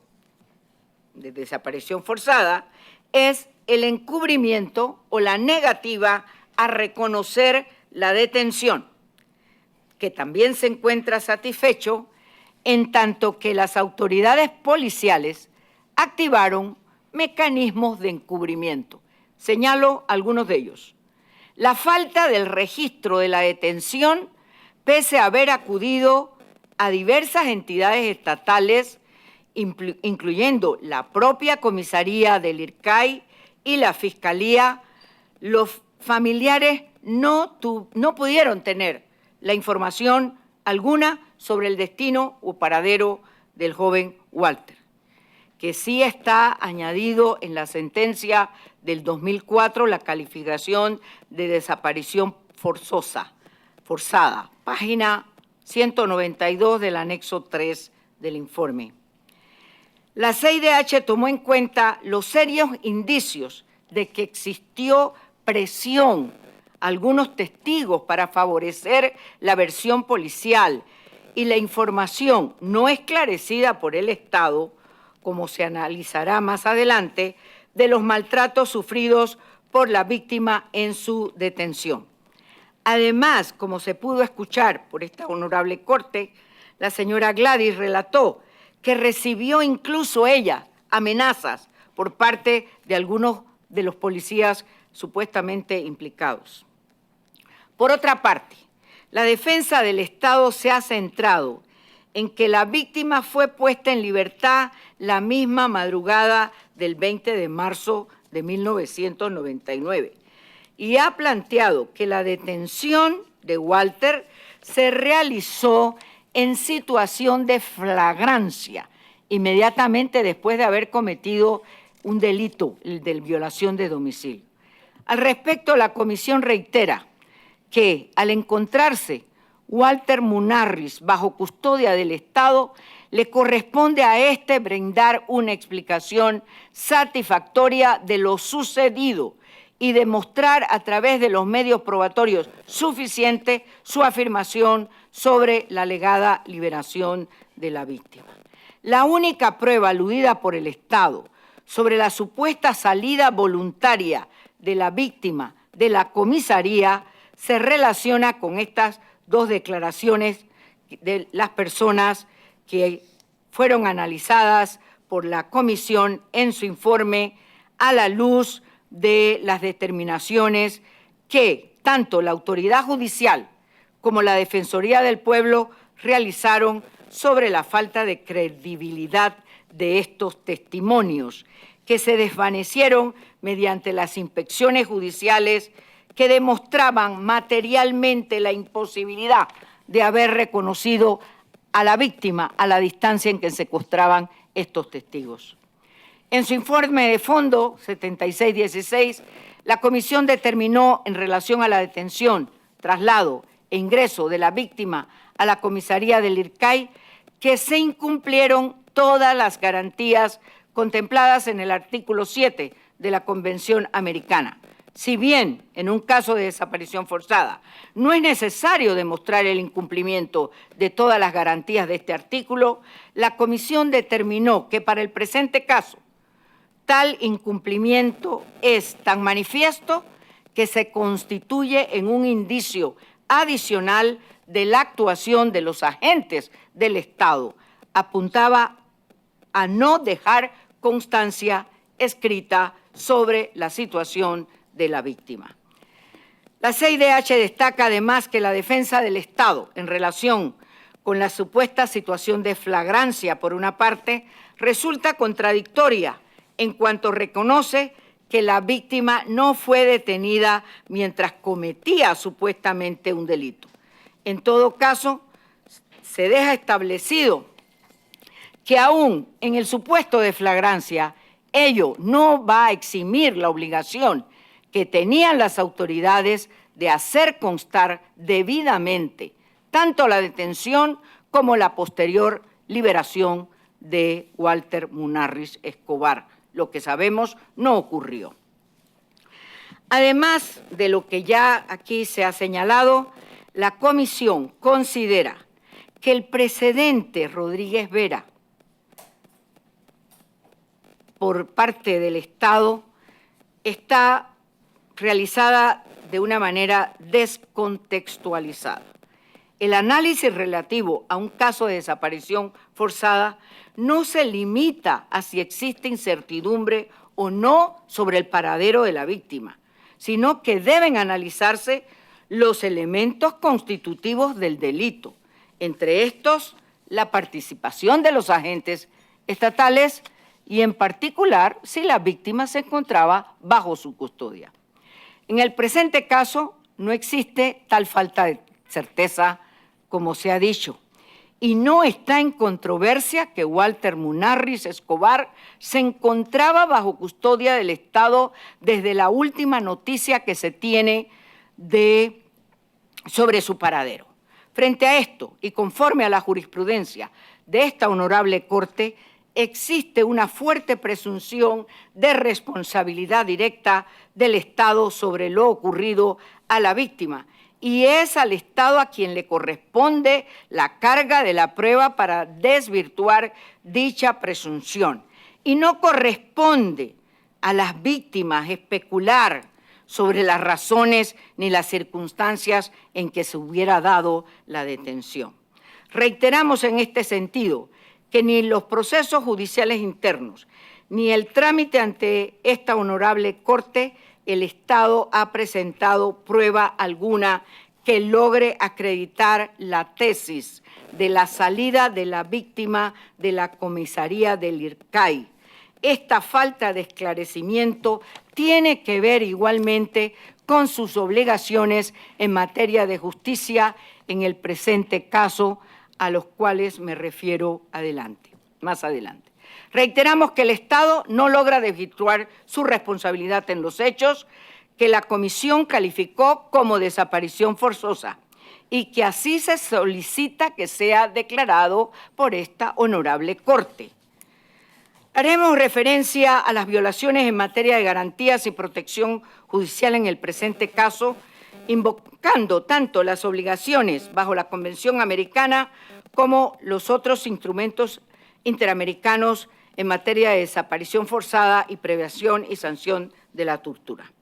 de desaparición forzada es el encubrimiento o la negativa a reconocer la detención, que también se encuentra satisfecho en tanto que las autoridades policiales activaron mecanismos de encubrimiento. Señalo algunos de ellos. La falta del registro de la detención, pese a haber acudido a diversas entidades estatales, incluyendo la propia comisaría del IRCAI y la Fiscalía, los familiares no pudieron tener la información alguna sobre el destino o paradero del joven Walter, que sí está añadido en la sentencia del 2004 la calificación de desaparición forzada, página 192 del anexo 3 del informe. La CIDH tomó en cuenta los serios indicios de que existió presión a algunos testigos para favorecer la versión policial y la información no esclarecida por el Estado, como se analizará más adelante, de los maltratos sufridos por la víctima en su detención. Además, como se pudo escuchar por esta honorable Corte, la señora Gladys relató que recibió incluso ella amenazas por parte de algunos de los policías supuestamente implicados. Por otra parte, la defensa del Estado se ha centrado en que la víctima fue puesta en libertad la misma madrugada del 20 de marzo de 1999 y ha planteado que la detención de Walter se realizó en situación de flagrancia, inmediatamente después de haber cometido un delito, el de violación de domicilio. Al respecto, la comisión reitera que al encontrarse Walter Munarriz bajo custodia del Estado, le corresponde a éste brindar una explicación satisfactoria de lo sucedido y demostrar a través de los medios probatorios suficientes su afirmación sobre la alegada liberación de la víctima. La única prueba aludida por el Estado sobre la supuesta salida voluntaria de la víctima de la comisaría se relaciona con estas dos declaraciones de las personas que fueron analizadas por la comisión en su informe a la luz de las determinaciones que tanto la autoridad judicial como la Defensoría del Pueblo realizaron sobre la falta de credibilidad de estos testimonios, que se desvanecieron mediante las inspecciones judiciales que demostraban materialmente la imposibilidad de haber reconocido a la víctima a la distancia en que se encontraban estos testigos. En su informe de fondo 7616, la comisión determinó en relación a la detención, traslado e ingreso de la víctima a la comisaría del IRCAI que se incumplieron todas las garantías contempladas en el artículo 7 de la Convención Americana. Si bien en un caso de desaparición forzada no es necesario demostrar el incumplimiento de todas las garantías de este artículo, la comisión determinó que para el presente caso tal incumplimiento es tan manifiesto que se constituye en un indicio adicional de la actuación de los agentes del Estado. Apuntaba a no dejar constancia escrita sobre la situación de la víctima. La CIDH destaca además que la defensa del Estado en relación con la supuesta situación de flagrancia, por una parte, resulta contradictoria en cuanto reconoce que la víctima no fue detenida mientras cometía supuestamente un delito. En todo caso, se deja establecido que aún en el supuesto de flagrancia, ello no va a eximir la obligación que tenían las autoridades de hacer constar debidamente tanto la detención como la posterior liberación de Walter Munarriz Escobar. Lo que sabemos no ocurrió. Además de lo que ya aquí se ha señalado, la comisión considera que el precedente Rodríguez Vera por parte del Estado está realizada de una manera descontextualizada. El análisis relativo a un caso de desaparición forzada no se limita a si existe incertidumbre o no sobre el paradero de la víctima, sino que deben analizarse los elementos constitutivos del delito, entre estos la participación de los agentes estatales y en particular si la víctima se encontraba bajo su custodia. En el presente caso no existe tal falta de certeza como se ha dicho, y no está en controversia que Walter Munarriz Escobar se encontraba bajo custodia del Estado desde la última noticia que se tiene sobre su paradero. Frente a esto, y conforme a la jurisprudencia de esta honorable Corte, existe una fuerte presunción de responsabilidad directa del Estado sobre lo ocurrido a la víctima, y es al Estado a quien le corresponde la carga de la prueba para desvirtuar dicha presunción. Y no corresponde a las víctimas especular sobre las razones ni las circunstancias en que se hubiera dado la detención. Reiteramos en este sentido que ni los procesos judiciales internos ni el trámite ante esta honorable Corte el Estado ha presentado prueba alguna que logre acreditar la tesis de la salida de la víctima de la comisaría del IRCAI. Esta falta de esclarecimiento tiene que ver igualmente con sus obligaciones en materia de justicia en el presente caso, a los cuales me refiero más adelante. Reiteramos que el Estado no logra desvirtuar su responsabilidad en los hechos que la Comisión calificó como desaparición forzosa y que así se solicita que sea declarado por esta honorable Corte. Haremos referencia a las violaciones en materia de garantías y protección judicial en el presente caso, invocando tanto las obligaciones bajo la Convención Americana como los otros instrumentos interamericanos en materia de desaparición forzada y prevención y sanción de la tortura.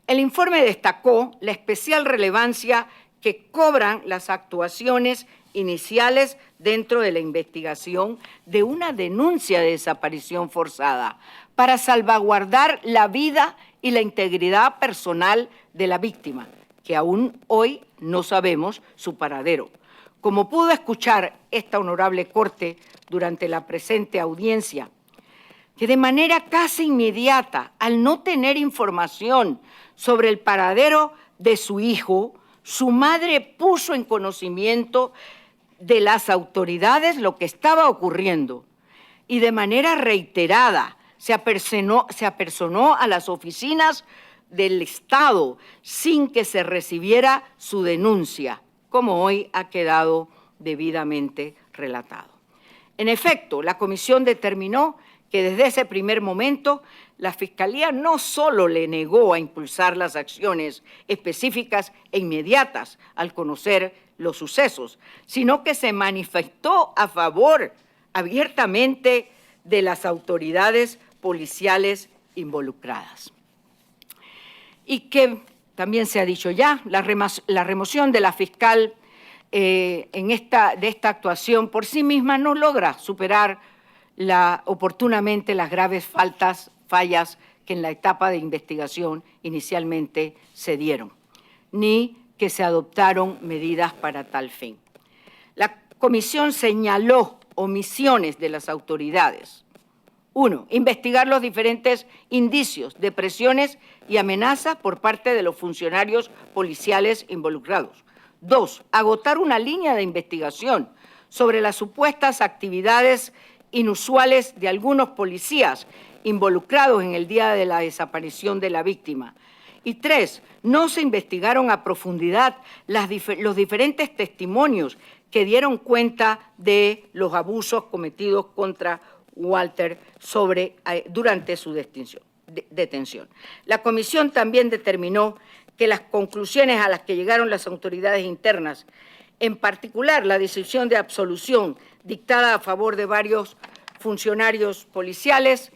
El informe destacó la especial relevancia que cobran las actuaciones iniciales dentro de la investigación de una denuncia de desaparición forzada para salvaguardar la vida y la integridad personal de la víctima, que aún hoy no sabemos su paradero. Como pudo escuchar esta honorable Corte durante la presente audiencia, que de manera casi inmediata, al no tener información sobre el paradero de su hijo, su madre puso en conocimiento de las autoridades lo que estaba ocurriendo y de manera reiterada se apersonó a las oficinas del Estado sin que se recibiera su denuncia, como hoy ha quedado debidamente relatado. En efecto, la Comisión determinó que desde ese primer momento la Fiscalía no solo le negó a impulsar las acciones específicas e inmediatas al conocer los sucesos, sino que se manifestó a favor abiertamente de las autoridades policiales involucradas. Y que también se ha dicho ya, la remoción de la fiscal de esta actuación por sí misma no logra superar oportunamente las graves fallas que en la etapa de investigación inicialmente se dieron, ni que se adoptaron medidas para tal fin. La Comisión señaló omisiones de las autoridades. 1. Investigar los diferentes indicios de presiones y amenazas por parte de los funcionarios policiales involucrados. 2. Agotar una línea de investigación sobre las supuestas actividades inusuales de algunos policías involucrados en el día de la desaparición de la víctima. Y 3, no se investigaron a profundidad los diferentes testimonios que dieron cuenta de los abusos cometidos contra Walter durante su detención. La Comisión también determinó que las conclusiones a las que llegaron las autoridades internas, en particular la decisión de absolución dictada a favor de varios funcionarios policiales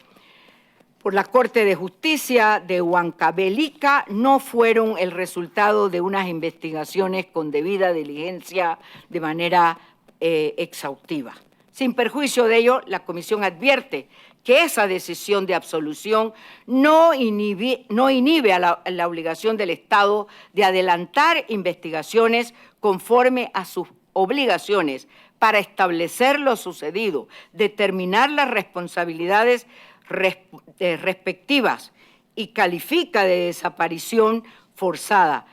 por la Corte de Justicia de Huancavelica, no fueron el resultado de unas investigaciones con debida diligencia de manera exhaustiva. Sin perjuicio de ello, la Comisión advierte que esa decisión de absolución no inhibe a la obligación del Estado de adelantar investigaciones conforme a sus obligaciones para establecer lo sucedido, determinar las responsabilidades respectivas y califica de desaparición forzada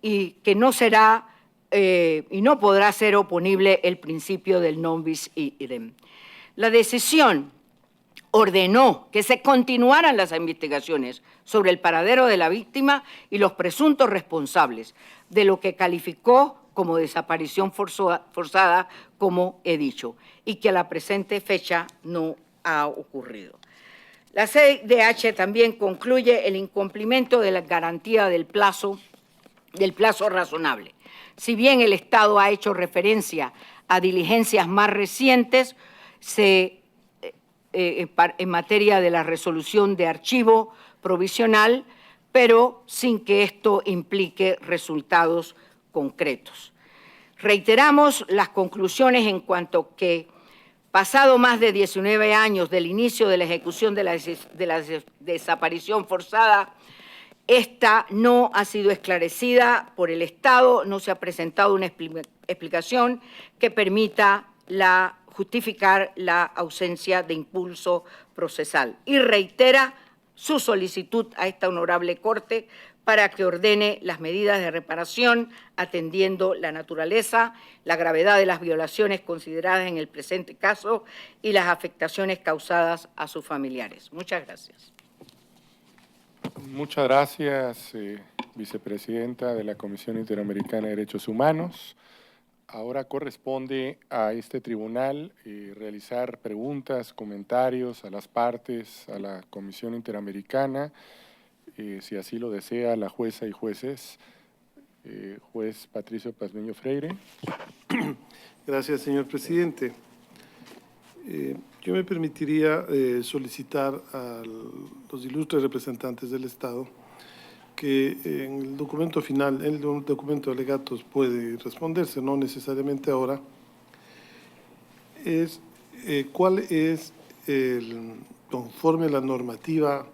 y que no será y no podrá ser oponible el principio del non bis idem. La decisión ordenó que se continuaran las investigaciones sobre el paradero de la víctima y los presuntos responsables de lo que calificó como desaparición forzada, como he dicho, y que a la presente fecha no ha ocurrido. La CIDH también concluye el incumplimiento de la garantía del plazo del plazo razonable. Si bien el Estado ha hecho referencia a diligencias más recientes, en materia de la resolución de archivo provisional, pero sin que esto implique resultados concretos. Reiteramos las conclusiones en cuanto que, pasado más de 19 años del inicio de la ejecución de la desaparición forzada, esta no ha sido esclarecida por el Estado, no se ha presentado una explicación que permita justificar la ausencia de impulso procesal. Y reitera su solicitud a esta honorable Corte para que ordene las medidas de reparación atendiendo la naturaleza, la gravedad de las violaciones consideradas en el presente caso y las afectaciones causadas a sus familiares. Muchas gracias. Muchas gracias, vicepresidenta de la Comisión Interamericana de Derechos Humanos. Ahora corresponde a este tribunal realizar preguntas, comentarios a las partes, a la Comisión Interamericana, si así lo desea la jueza y jueces. Juez Patricio Pazmiño Freire. Gracias, señor presidente. Yo me permitiría solicitar a los ilustres representantes del Estado que en el documento final, el documento de alegatos puede responderse, no necesariamente ahora, es cuál es, conforme a la normativa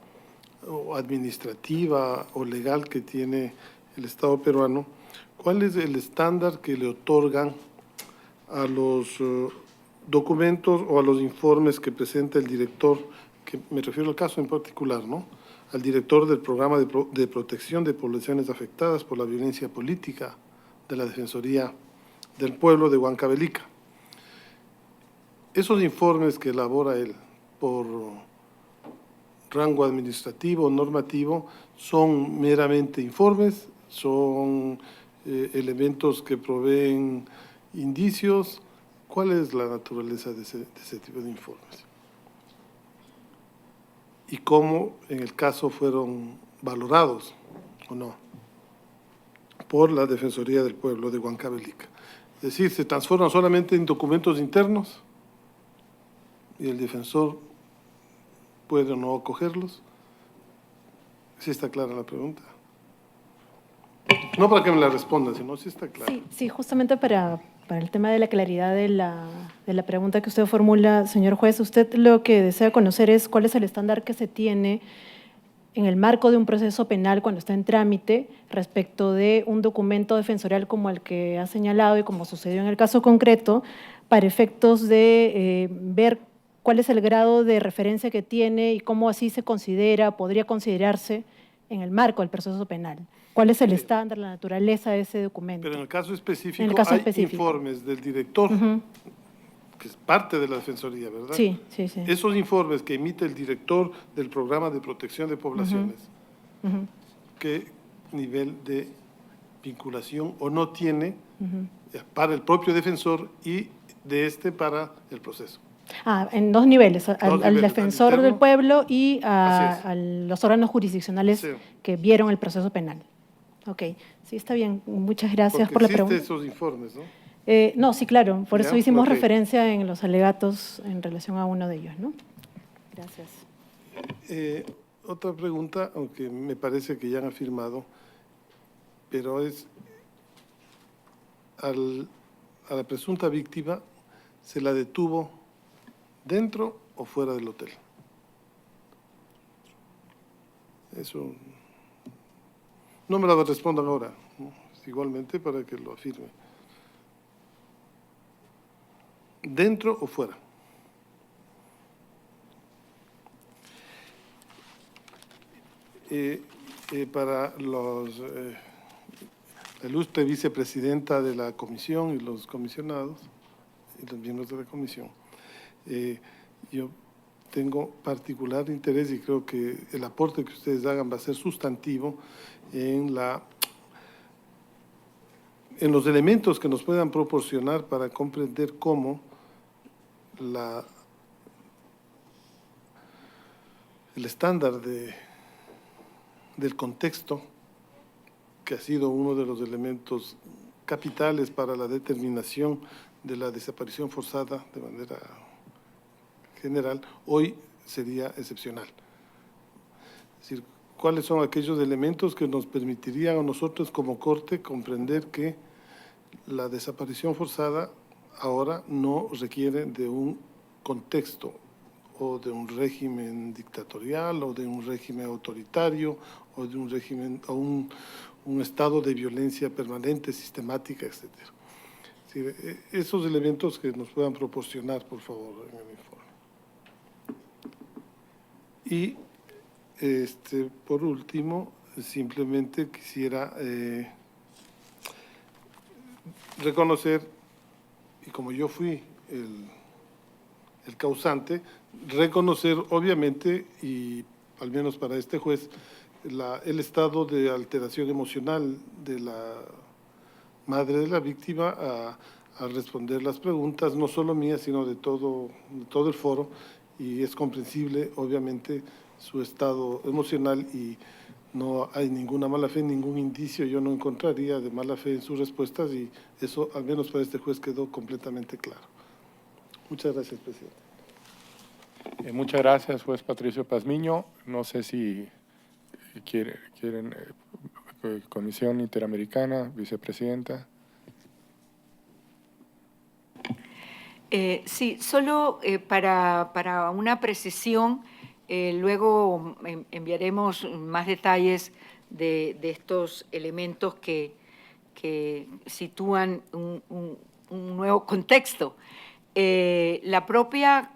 o administrativa o legal que tiene el Estado peruano, cuál es el estándar que le otorgan a los documentos o a los informes que presenta el director, que me refiero al caso en particular, ¿no?, al director del Programa de Protección de Poblaciones Afectadas por la Violencia Política de la Defensoría del Pueblo de Huancavelica. Esos informes que elabora él por rango administrativo o normativo son meramente informes, son elementos que proveen indicios. ¿Cuál es la naturaleza de ese tipo de informes? Y cómo en el caso fueron valorados o no por la Defensoría del Pueblo de Huancavelica. Es decir, se transforman solamente en documentos internos y el defensor puede o no acogerlos. ¿Sí está clara la pregunta? No para que me la respondan, sino si está clara. Sí, justamente para el tema de la claridad de la pregunta que usted formula, señor juez, usted lo que desea conocer es cuál es el estándar que se tiene en el marco de un proceso penal cuando está en trámite respecto de un documento defensorial como el que ha señalado y como sucedió en el caso concreto, para efectos de ver cuál es el grado de referencia que tiene y cómo así se considera, podría considerarse en el marco del proceso penal. ¿Cuál es el estándar, la naturaleza de ese documento? Pero en el caso específico hay informes del director, que es parte de la Defensoría, ¿verdad? Sí. Esos informes que emite el director del Programa de Protección de Poblaciones, ¿qué nivel de vinculación o no tiene para el propio defensor y de para el proceso? En dos niveles, al niveles, defensor al del interno. pueblo y a los órganos jurisdiccionales que vieron el proceso penal. Ok, sí, está bien. Muchas gracias por la pregunta. Existen esos informes, ¿no? No, sí, claro. Por eso hicimos Ok. referencia en los alegatos en relación a uno de ellos, ¿no? Gracias. Otra pregunta, aunque me parece que ya han afirmado, pero es a la presunta víctima se la detuvo dentro o fuera del hotel. Eso no me lo respondan ahora, ¿no? Igualmente para que lo afirme. ¿Dentro o fuera? Para la ilustre vicepresidenta de la comisión y los comisionados y los miembros de la comisión, yo tengo particular interés y creo que el aporte que ustedes hagan va a ser sustantivo en los elementos que nos puedan proporcionar para comprender cómo el estándar del contexto que ha sido uno de los elementos capitales para la determinación de la desaparición forzada de manera general, hoy sería excepcional. Es decir, ¿cuáles son aquellos elementos que nos permitirían a nosotros como Corte comprender que la desaparición forzada ahora no requiere de un contexto o de un régimen dictatorial o de un régimen autoritario o de un régimen o un estado de violencia permanente, sistemática, etcétera? Es decir, esos elementos que nos puedan proporcionar, por favor, en el informe. Y por último, simplemente quisiera reconocer, y como yo fui el causante, reconocer obviamente, y al menos para este juez, el estado de alteración emocional de la madre de la víctima a responder las preguntas, no solo mías, sino de todo el foro, y es comprensible, obviamente, su estado emocional y no hay ninguna mala fe, ningún indicio, yo no encontraría de mala fe en sus respuestas y eso, al menos para este juez, quedó completamente claro. Muchas gracias, presidente. Muchas gracias, juez Patricio Pazmiño. No sé si quieren Comisión Interamericana, vicepresidenta. Sí, solo para una precisión, luego enviaremos más detalles de estos elementos que sitúan un nuevo contexto. La propia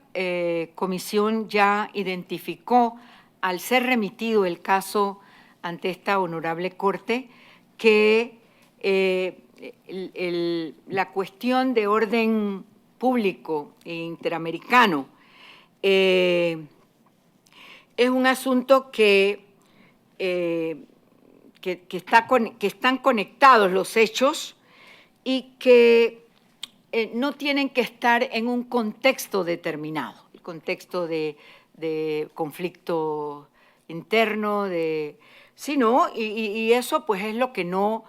comisión ya identificó, al ser remitido el caso ante esta honorable Corte, que la cuestión de orden público e interamericano es un asunto que están conectados los hechos y que no tienen que estar en un contexto determinado, el contexto de conflicto interno, sino, y eso pues es lo que no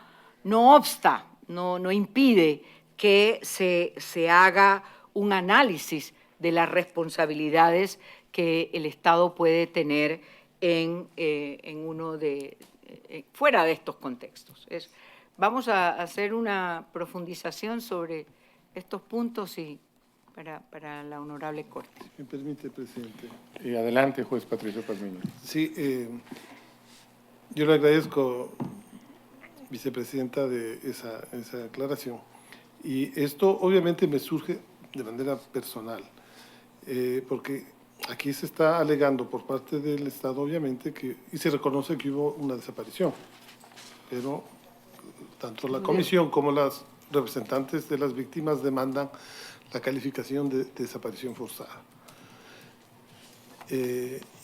obsta, no impide que se haga un análisis de las responsabilidades que el Estado puede tener fuera de estos contextos. Vamos a hacer una profundización sobre estos puntos y para la honorable Corte. ¿Me permite, presidente? Adelante, juez Patricio Pazmiño. Sí, yo le agradezco, vicepresidenta, de esa aclaración. Y esto obviamente me surge de manera personal, porque aquí se está alegando por parte del Estado, obviamente, y se reconoce que hubo una desaparición, pero tanto la comisión como las representantes de las víctimas demandan la calificación de desaparición forzada.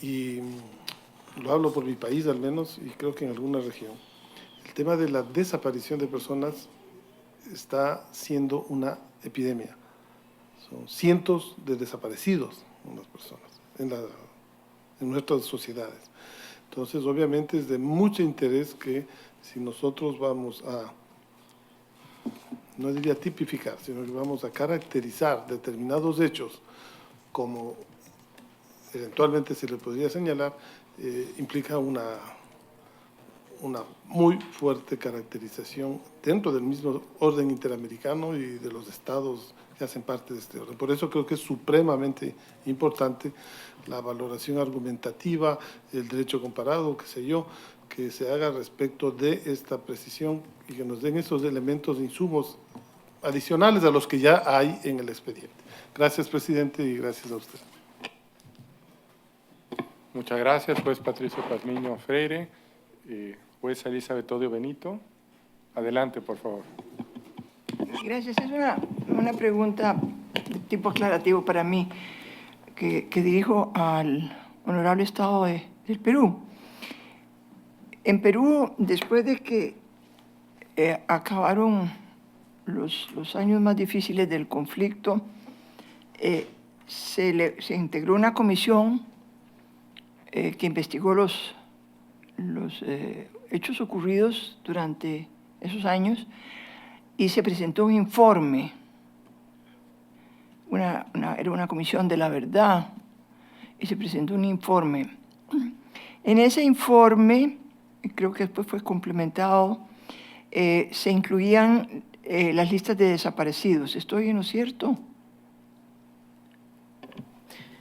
Y lo hablo por mi país al menos, y creo que en alguna región. El tema de la desaparición de personas está siendo una epidemia. Son cientos de desaparecidos en las personas, en nuestras sociedades. Entonces, obviamente, es de mucho interés que si nosotros vamos a, no diría tipificar, sino que vamos a caracterizar determinados hechos como eventualmente se le podría señalar, implica una muy fuerte caracterización dentro del mismo orden interamericano y de los estados que hacen parte de este orden. Por eso creo que es supremamente importante la valoración argumentativa, el derecho comparado, qué sé yo, que se haga respecto de esta precisión y que nos den esos elementos, insumos adicionales a los que ya hay en el expediente. Gracias, presidente, y gracias a usted. Muchas gracias, juez Patricio Pazmiño Freire. Juez Elizabeth Odio Benito. Adelante, por favor. Gracias. Es una pregunta de tipo aclarativo para mí que dirijo al honorable Estado del Perú. En Perú, después de que acabaron los años más difíciles del conflicto, se integró una comisión que investigó los hechos ocurridos durante esos años y se presentó un informe. Era una comisión de la verdad y se presentó un informe. En ese informe, creo que después fue complementado, se incluían las listas de desaparecidos. ¿Estoy en lo cierto?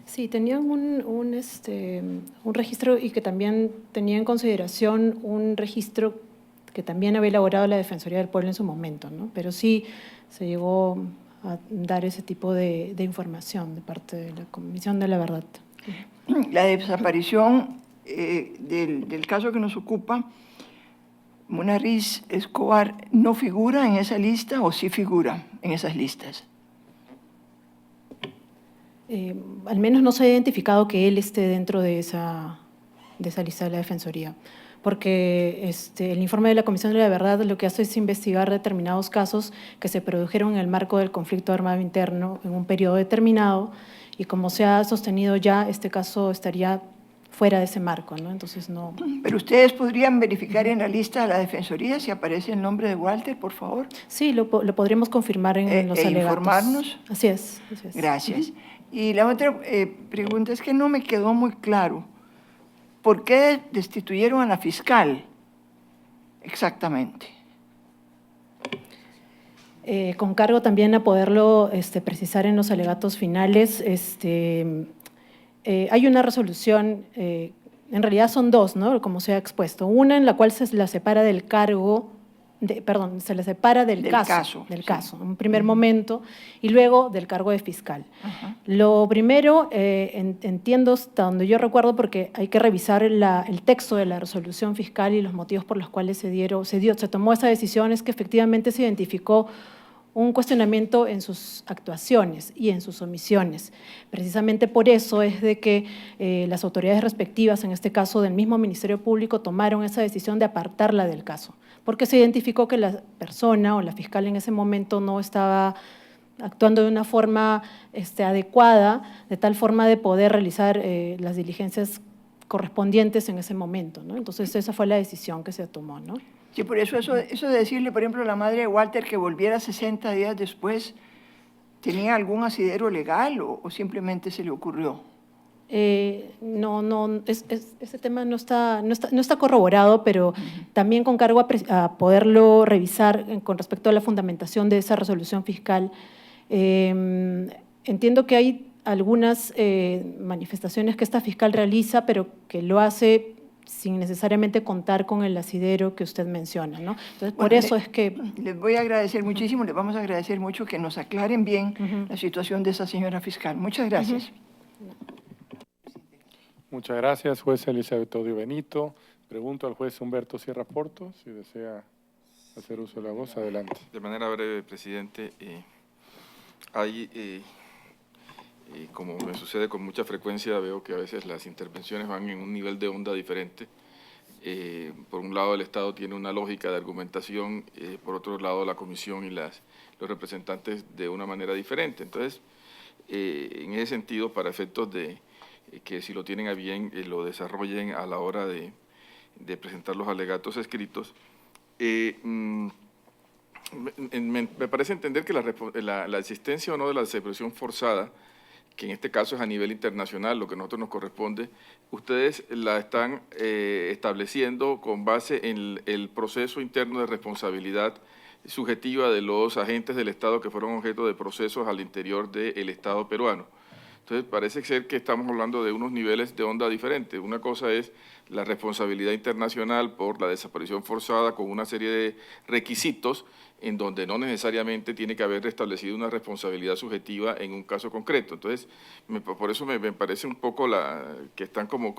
Sí, tenían un registro y que también tenía en consideración un registro que también había elaborado la Defensoría del Pueblo en su momento, ¿no? Pero sí se llegó a dar ese tipo de información de parte de la Comisión de la Verdad. La desaparición del caso que nos ocupa, Munarriz Escobar, ¿no figura en esa lista o sí figura en esas listas? Al menos no se ha identificado que él esté dentro de esa lista de la Defensoría, porque el informe de la Comisión de la Verdad lo que hace es investigar determinados casos que se produjeron en el marco del conflicto armado interno en un periodo determinado, y como se ha sostenido ya, este caso estaría fuera de ese marco, ¿no? Entonces no. Pero ustedes podrían verificar en la lista de la Defensoría si aparece el nombre de Walter, por favor. Sí, lo podríamos confirmar en los alegatos. ¿Informarnos? Así es. Gracias. Y la otra pregunta es que no me quedó muy claro. ¿Por qué destituyeron a la fiscal exactamente? Con cargo también a poderlo precisar en los alegatos finales, hay una resolución, en realidad son dos, ¿no? Como se ha expuesto. Una en la cual se la separa del cargo, se la separa del caso, en un primer momento, y luego del cargo de fiscal. Ajá. Lo primero, entiendo hasta donde yo recuerdo, porque hay que revisar el texto de la resolución fiscal y los motivos por los cuales se tomó esa decisión, es que efectivamente se identificó un cuestionamiento en sus actuaciones y en sus omisiones. Precisamente por eso es de que las autoridades respectivas, en este caso del mismo Ministerio Público, tomaron esa decisión de apartarla del caso, porque se identificó que la persona o la fiscal en ese momento no estaba actuando de una forma adecuada, de tal forma de poder realizar las diligencias correspondientes en ese momento, ¿no? Entonces esa fue la decisión que se tomó, ¿no? Sí, por eso de decirle, por ejemplo, a la madre de Walter que volviera 60 días después, ¿tenía algún asidero legal o simplemente se le ocurrió? No, ese tema no está corroborado, pero también con cargo a poderlo revisar con respecto a la fundamentación de esa resolución fiscal. Entiendo que hay algunas manifestaciones que esta fiscal realiza, pero que lo hace sin necesariamente contar con el asidero que usted menciona, ¿no? Entonces, por eso es que… Les voy a agradecer muchísimo, les vamos a agradecer mucho que nos aclaren bien la situación de esa señora fiscal. Muchas gracias. Muchas gracias, juez Elizabeth Odio Benito. Pregunto al juez Humberto Sierra Porto, si desea hacer uso de la voz. Adelante. De manera breve, presidente, como me sucede con mucha frecuencia, veo que a veces las intervenciones van en un nivel de onda diferente. Por un lado, el Estado tiene una lógica de argumentación, por otro lado, la Comisión y los representantes de una manera diferente. Entonces, en ese sentido, para efectos de que si lo tienen a bien, lo desarrollen a la hora de presentar los alegatos escritos, me parece entender que la existencia o no de la desaparición forzada, que en este caso es a nivel internacional, lo que a nosotros nos corresponde, ustedes la están estableciendo con base en el proceso interno de responsabilidad subjetiva de los agentes del Estado que fueron objeto de procesos al interior del Estado peruano. Entonces, parece ser que estamos hablando de unos niveles de onda diferentes. Una cosa es la responsabilidad internacional por la desaparición forzada con una serie de requisitos en donde no necesariamente tiene que haber restablecido una responsabilidad subjetiva en un caso concreto. Entonces, por eso me parece un poco que están como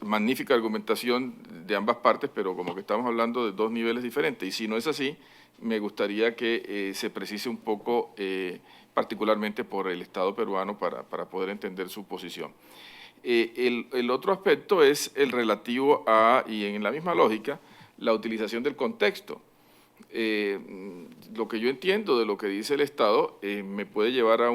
magnífica argumentación de ambas partes, pero como que estamos hablando de dos niveles diferentes. Y si no es así, me gustaría que se precise un poco, particularmente por el Estado peruano, para poder entender su posición. El otro aspecto es el relativo a, y en la misma lógica, la utilización del contexto. Lo que yo entiendo de lo que dice el Estado me puede llevar a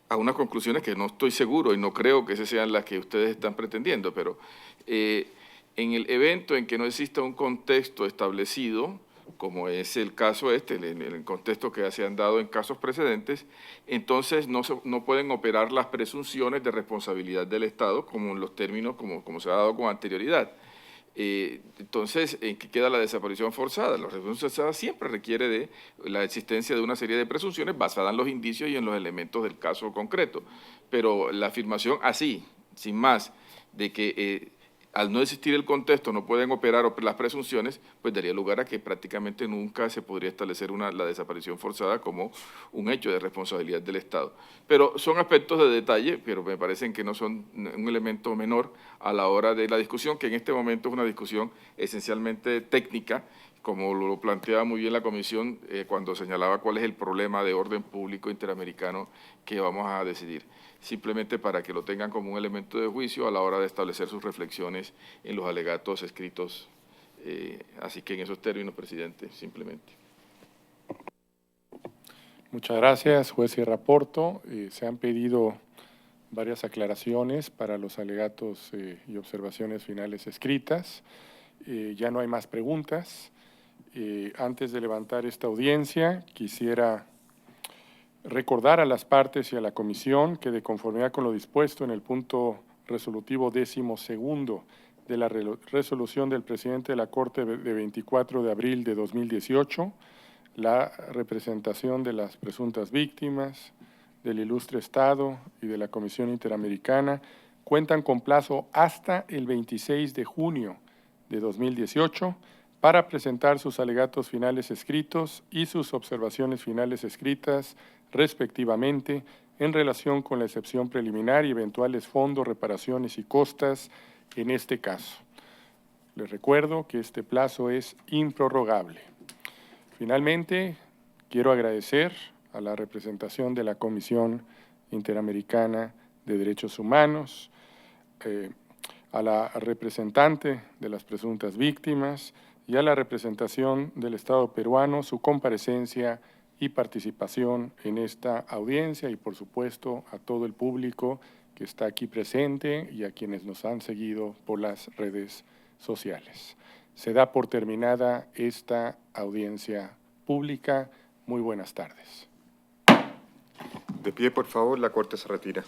a unas conclusiones que no estoy seguro y no creo que esas sean las que ustedes están pretendiendo, pero en el evento en que no exista un contexto establecido, como es el caso el contexto que se han dado en casos precedentes, entonces no pueden operar las presunciones de responsabilidad del Estado como en los términos como se ha dado con anterioridad. Entonces, ¿en qué queda la desaparición forzada? La desaparición forzada siempre requiere de la existencia de una serie de presunciones basadas en los indicios y en los elementos del caso concreto. Pero la afirmación así, sin más, de que al no existir el contexto no pueden operar las presunciones, pues daría lugar a que prácticamente nunca se podría establecer la desaparición forzada como un hecho de responsabilidad del Estado. Pero son aspectos de detalle, pero me parecen que no son un elemento menor a la hora de la discusión, que en este momento es una discusión esencialmente técnica, como lo planteaba muy bien la comisión cuando señalaba cuál es el problema de orden público interamericano que vamos a decidir. Simplemente para que lo tengan como un elemento de juicio a la hora de establecer sus reflexiones en los alegatos escritos. Así que en esos términos, presidente, simplemente. Muchas gracias, juez Sierra Porto. Se han pedido varias aclaraciones para los alegatos y observaciones finales escritas. Ya no hay más preguntas. Antes de levantar esta audiencia, quisiera recordar a las partes y a la comisión que de conformidad con lo dispuesto en el punto resolutivo 12º de la resolución del presidente de la Corte de 24 de abril de 2018, la representación de las presuntas víctimas, del ilustre Estado y de la Comisión Interamericana cuentan con plazo hasta el 26 de junio de 2018 para presentar sus alegatos finales escritos y sus observaciones finales escritas, respectivamente, en relación con la excepción preliminar y eventuales fondos, reparaciones y costas en este caso. Les recuerdo que este plazo es improrrogable. Finalmente, quiero agradecer a la representación de la Comisión Interamericana de Derechos Humanos, a la representante de las presuntas víctimas y a la representación del Estado peruano su comparecencia y participación en esta audiencia y, por supuesto, a todo el público que está aquí presente y a quienes nos han seguido por las redes sociales. Se da por terminada esta audiencia pública. Muy buenas tardes. De pie, por favor, la Corte se retira.